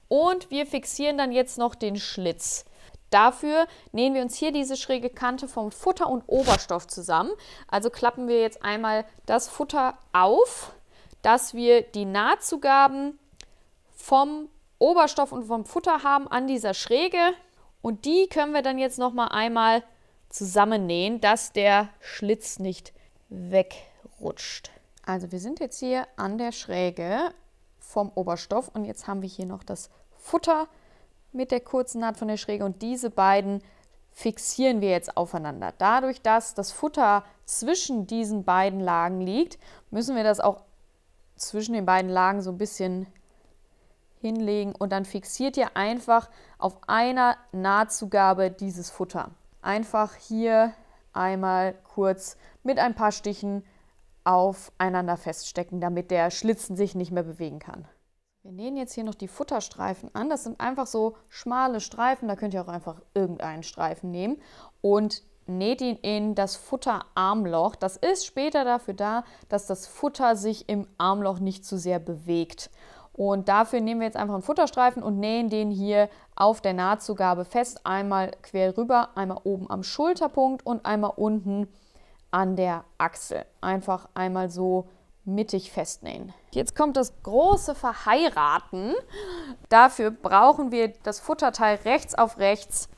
Und wir fixieren dann jetzt noch den Schlitz. Dafür nähen wir uns hier diese schräge Kante vom Futter und Oberstoff zusammen. Also klappen wir jetzt einmal das Futter auf, dass wir die Nahtzugaben vom Oberstoff und vom Futter haben an dieser Schräge. Und die können wir dann jetzt nochmal einmal zusammennähen, dass der Schlitz nicht wegrutscht. Also wir sind jetzt hier an der Schräge vom Oberstoff und jetzt haben wir hier noch das Futter mit der kurzen Naht von der Schräge und diese beiden fixieren wir jetzt aufeinander. Dadurch, dass das Futter zwischen diesen beiden Lagen liegt, müssen wir das auch zwischen den beiden Lagen so ein bisschen hinlegen und dann fixiert ihr einfach auf einer Nahtzugabe dieses Futter. Einfach hier einmal kurz mit ein paar Stichen aufeinander feststecken, damit der Schlitz sich nicht mehr bewegen kann. Wir nähen jetzt hier noch die Futterstreifen an. Das sind einfach so schmale Streifen, da könnt ihr auch einfach irgendeinen Streifen nehmen und näht ihn in das Futterarmloch. Das ist später dafür da, dass das Futter sich im Armloch nicht zu sehr bewegt. Und dafür nehmen wir jetzt einfach einen Futterstreifen und nähen den hier auf der Nahtzugabe fest. Einmal quer rüber, einmal oben am Schulterpunkt und einmal unten an der Achsel. Einfach einmal so mittig festnähen. Jetzt kommt das große Verheiraten. Dafür brauchen wir das Futterteil rechts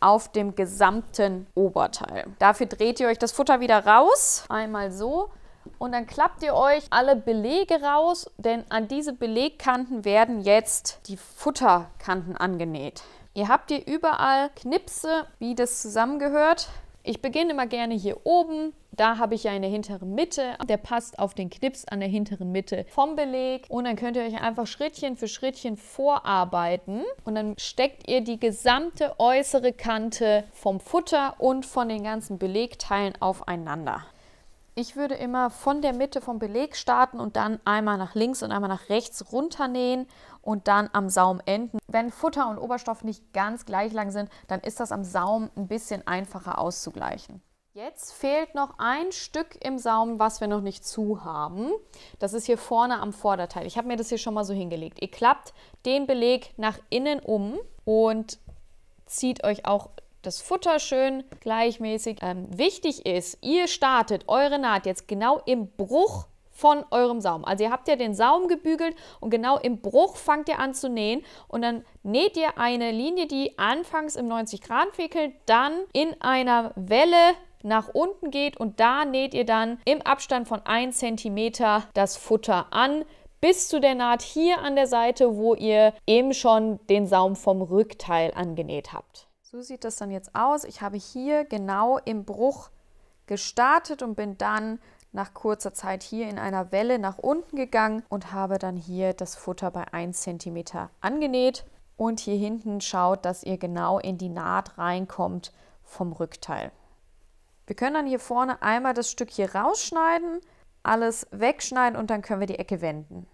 auf dem gesamten Oberteil. Dafür dreht ihr euch das Futter wieder raus. Einmal so. Und dann klappt ihr euch alle Belege raus, denn an diese Belegkanten werden jetzt die Futterkanten angenäht. Ihr habt hier überall Knipse, wie das zusammengehört. Ich beginne immer gerne hier oben. Da habe ich ja in der hinteren Mitte. Der passt auf den Knips an der hinteren Mitte vom Beleg. Und dann könnt ihr euch einfach Schrittchen für Schrittchen vorarbeiten. Und dann steckt ihr die gesamte äußere Kante vom Futter und von den ganzen Belegteilen aufeinander. Ich würde immer von der Mitte vom Beleg starten und dann einmal nach links und einmal nach rechts runternähen und dann am Saum enden. Wenn Futter und Oberstoff nicht ganz gleich lang sind, dann ist das am Saum ein bisschen einfacher auszugleichen. Jetzt fehlt noch ein Stück im Saum, was wir noch nicht zu haben. Das ist hier vorne am Vorderteil. Ich habe mir das hier schon mal so hingelegt. Ihr klappt den Beleg nach innen um und zieht euch auch das Futter schön gleichmäßig. Wichtig ist, ihr startet eure Naht jetzt genau im Bruch von eurem Saum. Also ihr habt ja den Saum gebügelt und genau im Bruch fangt ihr an zu nähen und dann näht ihr eine Linie, die anfangs im 90-Grad-Winkel dann in einer Welle nach unten geht und da näht ihr dann im Abstand von 1 cm das Futter an, bis zu der Naht hier an der Seite, wo ihr eben schon den Saum vom Rückteil angenäht habt. So sieht das dann jetzt aus. Ich habe hier genau im Bruch gestartet und bin dann nach kurzer Zeit hier in einer Welle nach unten gegangen und habe dann hier das Futter bei 1 cm angenäht. Und hier hinten schaut, dass ihr genau in die Naht reinkommt vom Rückteil. Wir können dann hier vorne einmal das Stück hier rausschneiden, alles wegschneiden und dann können wir die Ecke wenden.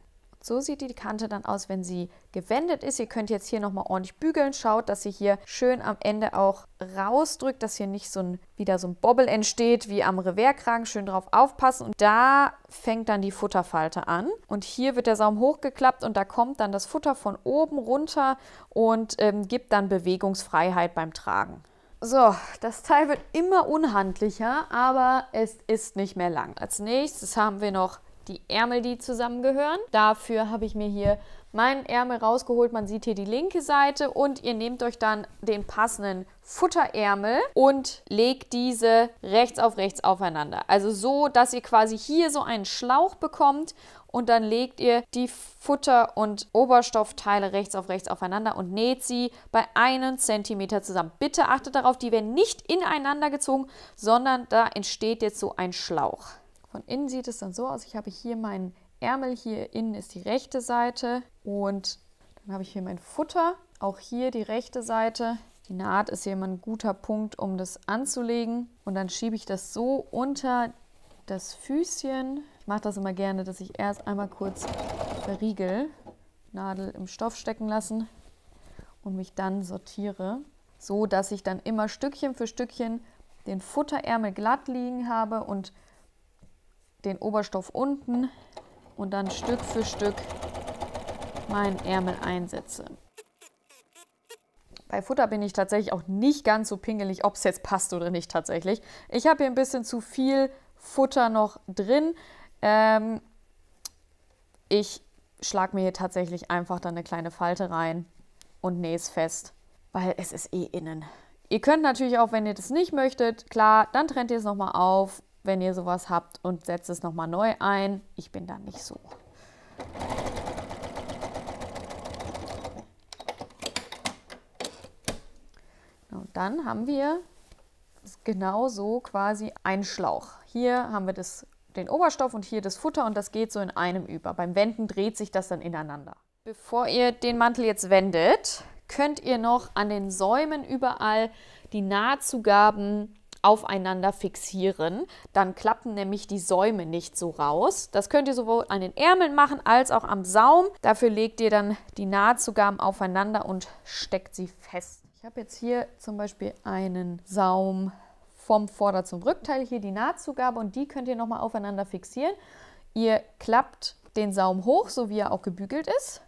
So sieht die Kante dann aus, wenn sie gewendet ist. Ihr könnt jetzt hier nochmal ordentlich bügeln. Schaut, dass ihr hier schön am Ende auch rausdrückt, dass hier nicht wieder so ein Bobbel entsteht wie am Reverkragen. Schön drauf aufpassen. Und da fängt dann die Futterfalte an. Und hier wird der Saum hochgeklappt und da kommt dann das Futter von oben runter und gibt dann Bewegungsfreiheit beim Tragen. So, das Teil wird immer unhandlicher, aber es ist nicht mehr lang. Als nächstes haben wir noch die Ärmel, die zusammengehören. Dafür habe ich mir hier meinen Ärmel rausgeholt. Man sieht hier die linke Seite und ihr nehmt euch dann den passenden Futterärmel und legt diese rechts auf rechts aufeinander. Also so, dass ihr quasi hier so einen Schlauch bekommt und dann legt ihr die Futter- und Oberstoffteile rechts auf rechts aufeinander und näht sie bei 1 cm zusammen. Bitte achtet darauf, die werden nicht ineinander gezogen, sondern da entsteht jetzt so ein Schlauch. Von innen sieht es dann so aus, ich habe hier meinen Ärmel, hier innen ist die rechte Seite und dann habe ich hier mein Futter, auch hier die rechte Seite. Die Naht ist hier immer ein guter Punkt, um das anzulegen und dann schiebe ich das so unter das Füßchen. Ich mache das immer gerne, dass ich erst einmal kurz verriegel, Nadel im Stoff stecken lassen und mich dann sortiere, so dass ich dann immer Stückchen für Stückchen den Futterärmel glatt liegen habe und den Oberstoff unten und dann Stück für Stück meinen Ärmel einsetze. Bei Futter bin ich tatsächlich auch nicht ganz so pingelig, ob es jetzt passt oder nicht tatsächlich. Ich habe hier ein bisschen zu viel Futter noch drin. Ich schlage mir hier tatsächlich einfach dann eine kleine Falte rein und nähe es fest, weil es ist eh innen. Ihr könnt natürlich auch, wenn ihr das nicht möchtet, klar, dann trennt ihr es nochmal auf, wenn ihr sowas habt und setzt es nochmal neu ein. Ich bin da nicht so. Und dann haben wir genau so quasi einen Schlauch. Hier haben wir den Oberstoff und hier das Futter und das geht so in einem über. Beim Wenden dreht sich das dann ineinander. Bevor ihr den Mantel jetzt wendet, könnt ihr noch an den Säumen überall die Nahtzugaben aufeinander fixieren. Dann klappen nämlich die Säume nicht so raus. Das könnt ihr sowohl an den Ärmeln machen als auch am Saum. Dafür legt ihr dann die Nahtzugaben aufeinander und steckt sie fest. Ich habe jetzt hier zum Beispiel einen Saum vom Vorder- zum Rückteil, hier die Nahtzugabe und die könnt ihr nochmal aufeinander fixieren. Ihr klappt den Saum hoch, so wie er auch gebügelt ist.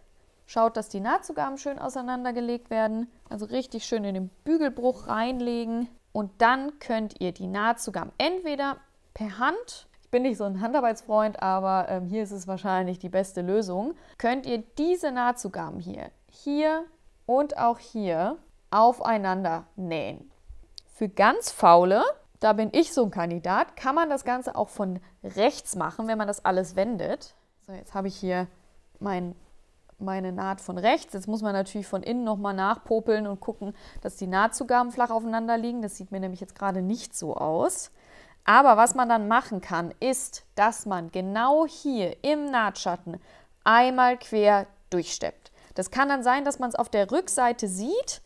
Schaut, dass die Nahtzugaben schön auseinandergelegt werden. Also richtig schön in den Bügelbruch reinlegen. Und dann könnt ihr die Nahtzugaben entweder per Hand, ich bin nicht so ein Handarbeitsfreund, aber hier ist es wahrscheinlich die beste Lösung, könnt ihr diese Nahtzugaben hier und auch hier aufeinander nähen. Für ganz Faule, da bin ich so ein Kandidat, kann man das Ganze auch von rechts machen, wenn man das alles wendet. So, jetzt habe ich hier mein meine Naht von rechts. Jetzt muss man natürlich von innen nochmal nachpopeln und gucken, dass die Nahtzugaben flach aufeinander liegen. Das sieht mir nämlich jetzt gerade nicht so aus. Aber was man dann machen kann, ist, dass man genau hier im Nahtschatten einmal quer durchsteppt. Das kann dann sein, dass man es auf der Rückseite sieht.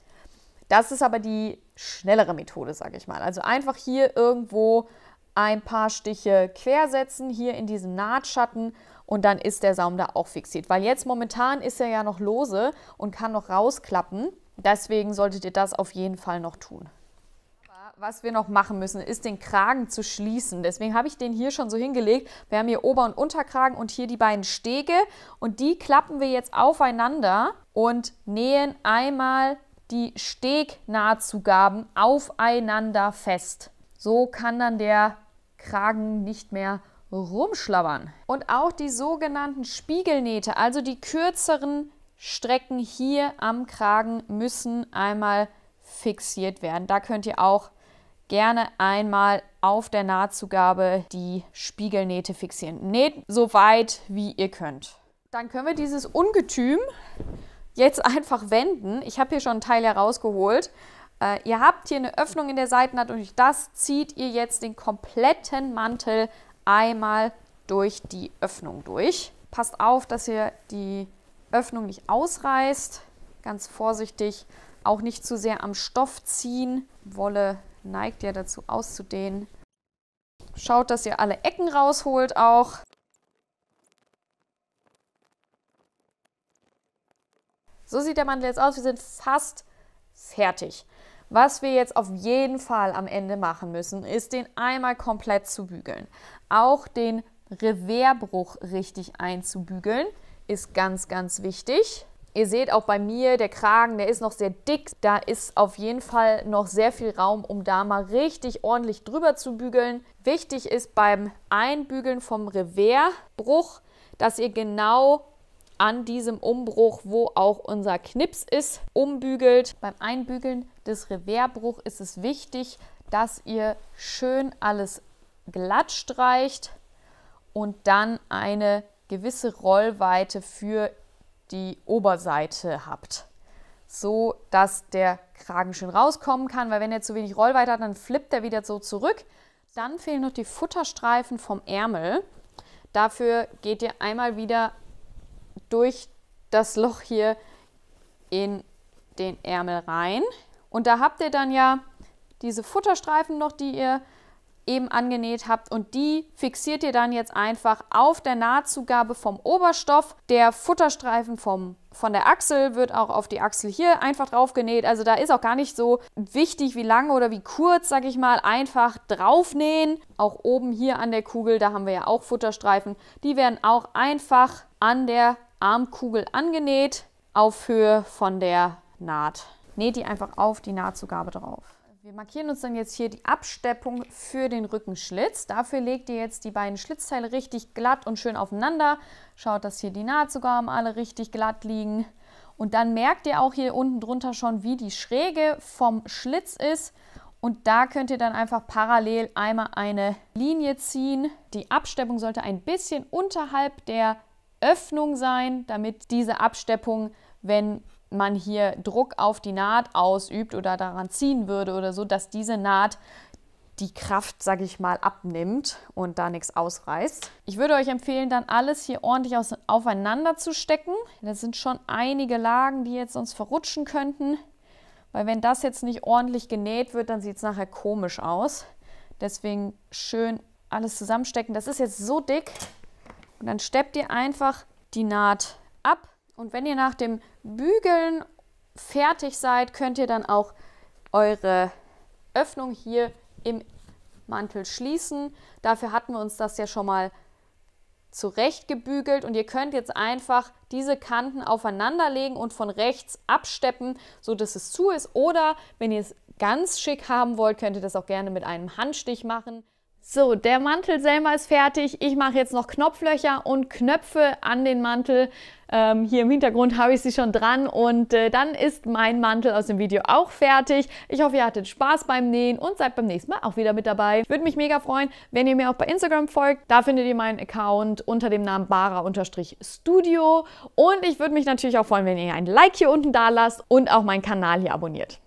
Das ist aber die schnellere Methode, sage ich mal. Also einfach hier irgendwo ein paar Stiche quersetzen, hier in diesen Nahtschatten, und dann ist der Saum da auch fixiert. Weil jetzt momentan ist er ja noch lose und kann noch rausklappen. Deswegen solltet ihr das auf jeden Fall noch tun. Aber was wir noch machen müssen, ist den Kragen zu schließen. Deswegen habe ich den hier schon so hingelegt. Wir haben hier Ober- und Unterkragen und hier die beiden Stege. Und die klappen wir jetzt aufeinander und nähen einmal die Stegnahtzugaben aufeinander fest. So kann dann der Kragen nicht mehr rumschlabbern. Und auch die sogenannten Spiegelnähte, also die kürzeren Strecken hier am Kragen, müssen einmal fixiert werden. Da könnt ihr auch gerne einmal auf der Nahtzugabe die Spiegelnähte fixieren. Näht so weit, wie ihr könnt. Dann können wir dieses Ungetüm jetzt einfach wenden. Ich habe hier schon einen Teil herausgeholt. Ihr habt hier eine Öffnung in der Seitennaht und durch das zieht ihr jetzt den kompletten Mantel einmal durch die Öffnung durch. Passt auf, dass ihr die Öffnung nicht ausreißt. Ganz vorsichtig, auch nicht zu sehr am Stoff ziehen. Wolle neigt ja dazu auszudehnen. Schaut, dass ihr alle Ecken rausholt auch. So sieht der Mantel jetzt aus. Wir sind fast fertig. Was wir jetzt auf jeden Fall am Ende machen müssen, ist den einmal komplett zu bügeln. Auch den Reversbruch richtig einzubügeln ist ganz, ganz wichtig. Ihr seht auch bei mir, der Kragen, der ist noch sehr dick. Da ist auf jeden Fall noch sehr viel Raum, um da mal richtig ordentlich drüber zu bügeln. Wichtig ist beim Einbügeln vom Reversbruch, dass ihr genau an diesem Umbruch, wo auch unser Knips ist, umbügelt. Beim Einbügeln des Reversbruchs ist es wichtig, dass ihr schön alles glatt streicht und dann eine gewisse Rollweite für die Oberseite habt, so dass der Kragen schön rauskommen kann, weil wenn er zu wenig Rollweite hat, dann flippt er wieder so zurück. Dann fehlen noch die Futterstreifen vom Ärmel. Dafür geht ihr einmal wieder durch das Loch hier in den Ärmel rein. Und da habt ihr dann ja diese Futterstreifen noch, die ihr eben angenäht habt, und die fixiert ihr dann jetzt einfach auf der Nahtzugabe vom Oberstoff. Der Futterstreifen von der Achsel wird auch auf die Achsel hier einfach drauf genäht. Also da ist auch gar nicht so wichtig, wie lang oder wie kurz, sag ich mal, einfach draufnähen. Auch oben hier an der Kugel, da haben wir ja auch Futterstreifen. Die werden auch einfach an der Armkugel angenäht, auf Höhe von der Naht. Näht die einfach auf die Nahtzugabe drauf. Wir markieren uns dann jetzt hier die Absteppung für den Rückenschlitz. Dafür legt ihr jetzt die beiden Schlitzteile richtig glatt und schön aufeinander. Schaut, dass hier die Nahtzugaben alle richtig glatt liegen. Und dann merkt ihr auch hier unten drunter schon, wie die Schräge vom Schlitz ist. Und da könnt ihr dann einfach parallel einmal eine Linie ziehen. Die Absteppung sollte ein bisschen unterhalb der Öffnung sein, damit diese Absteppung, wenn man hier Druck auf die Naht ausübt oder daran ziehen würde oder so, dass diese Naht die Kraft, sage ich mal, abnimmt und da nichts ausreißt. Ich würde euch empfehlen, dann alles hier ordentlich aufeinander zu stecken. Das sind schon einige Lagen, die jetzt sonst verrutschen könnten, weil wenn das jetzt nicht ordentlich genäht wird, dann sieht es nachher komisch aus. Deswegen schön alles zusammenstecken. Das ist jetzt so dick. Und dann steppt ihr einfach die Naht ab. Und wenn ihr nach dem Bügeln fertig seid, könnt ihr dann auch eure Öffnung hier im Mantel schließen. Dafür hatten wir uns das ja schon mal zurecht gebügelt. Und ihr könnt jetzt einfach diese Kanten aufeinander legen und von rechts absteppen, sodass es zu ist. Oder wenn ihr es ganz schick haben wollt, könnt ihr das auch gerne mit einem Handstich machen. So, der Mantel selber ist fertig. Ich mache jetzt noch Knopflöcher und Knöpfe an den Mantel. Hier im Hintergrund habe ich sie schon dran und dann ist mein Mantel aus dem Video auch fertig. Ich hoffe, ihr hattet Spaß beim Nähen und seid beim nächsten Mal auch wieder mit dabei. Würde mich mega freuen, wenn ihr mir auch bei Instagram folgt. Da findet ihr meinen Account unter dem Namen bara_studio und ich würde mich natürlich auch freuen, wenn ihr ein Like hier unten da lasst und auch meinen Kanal hier abonniert.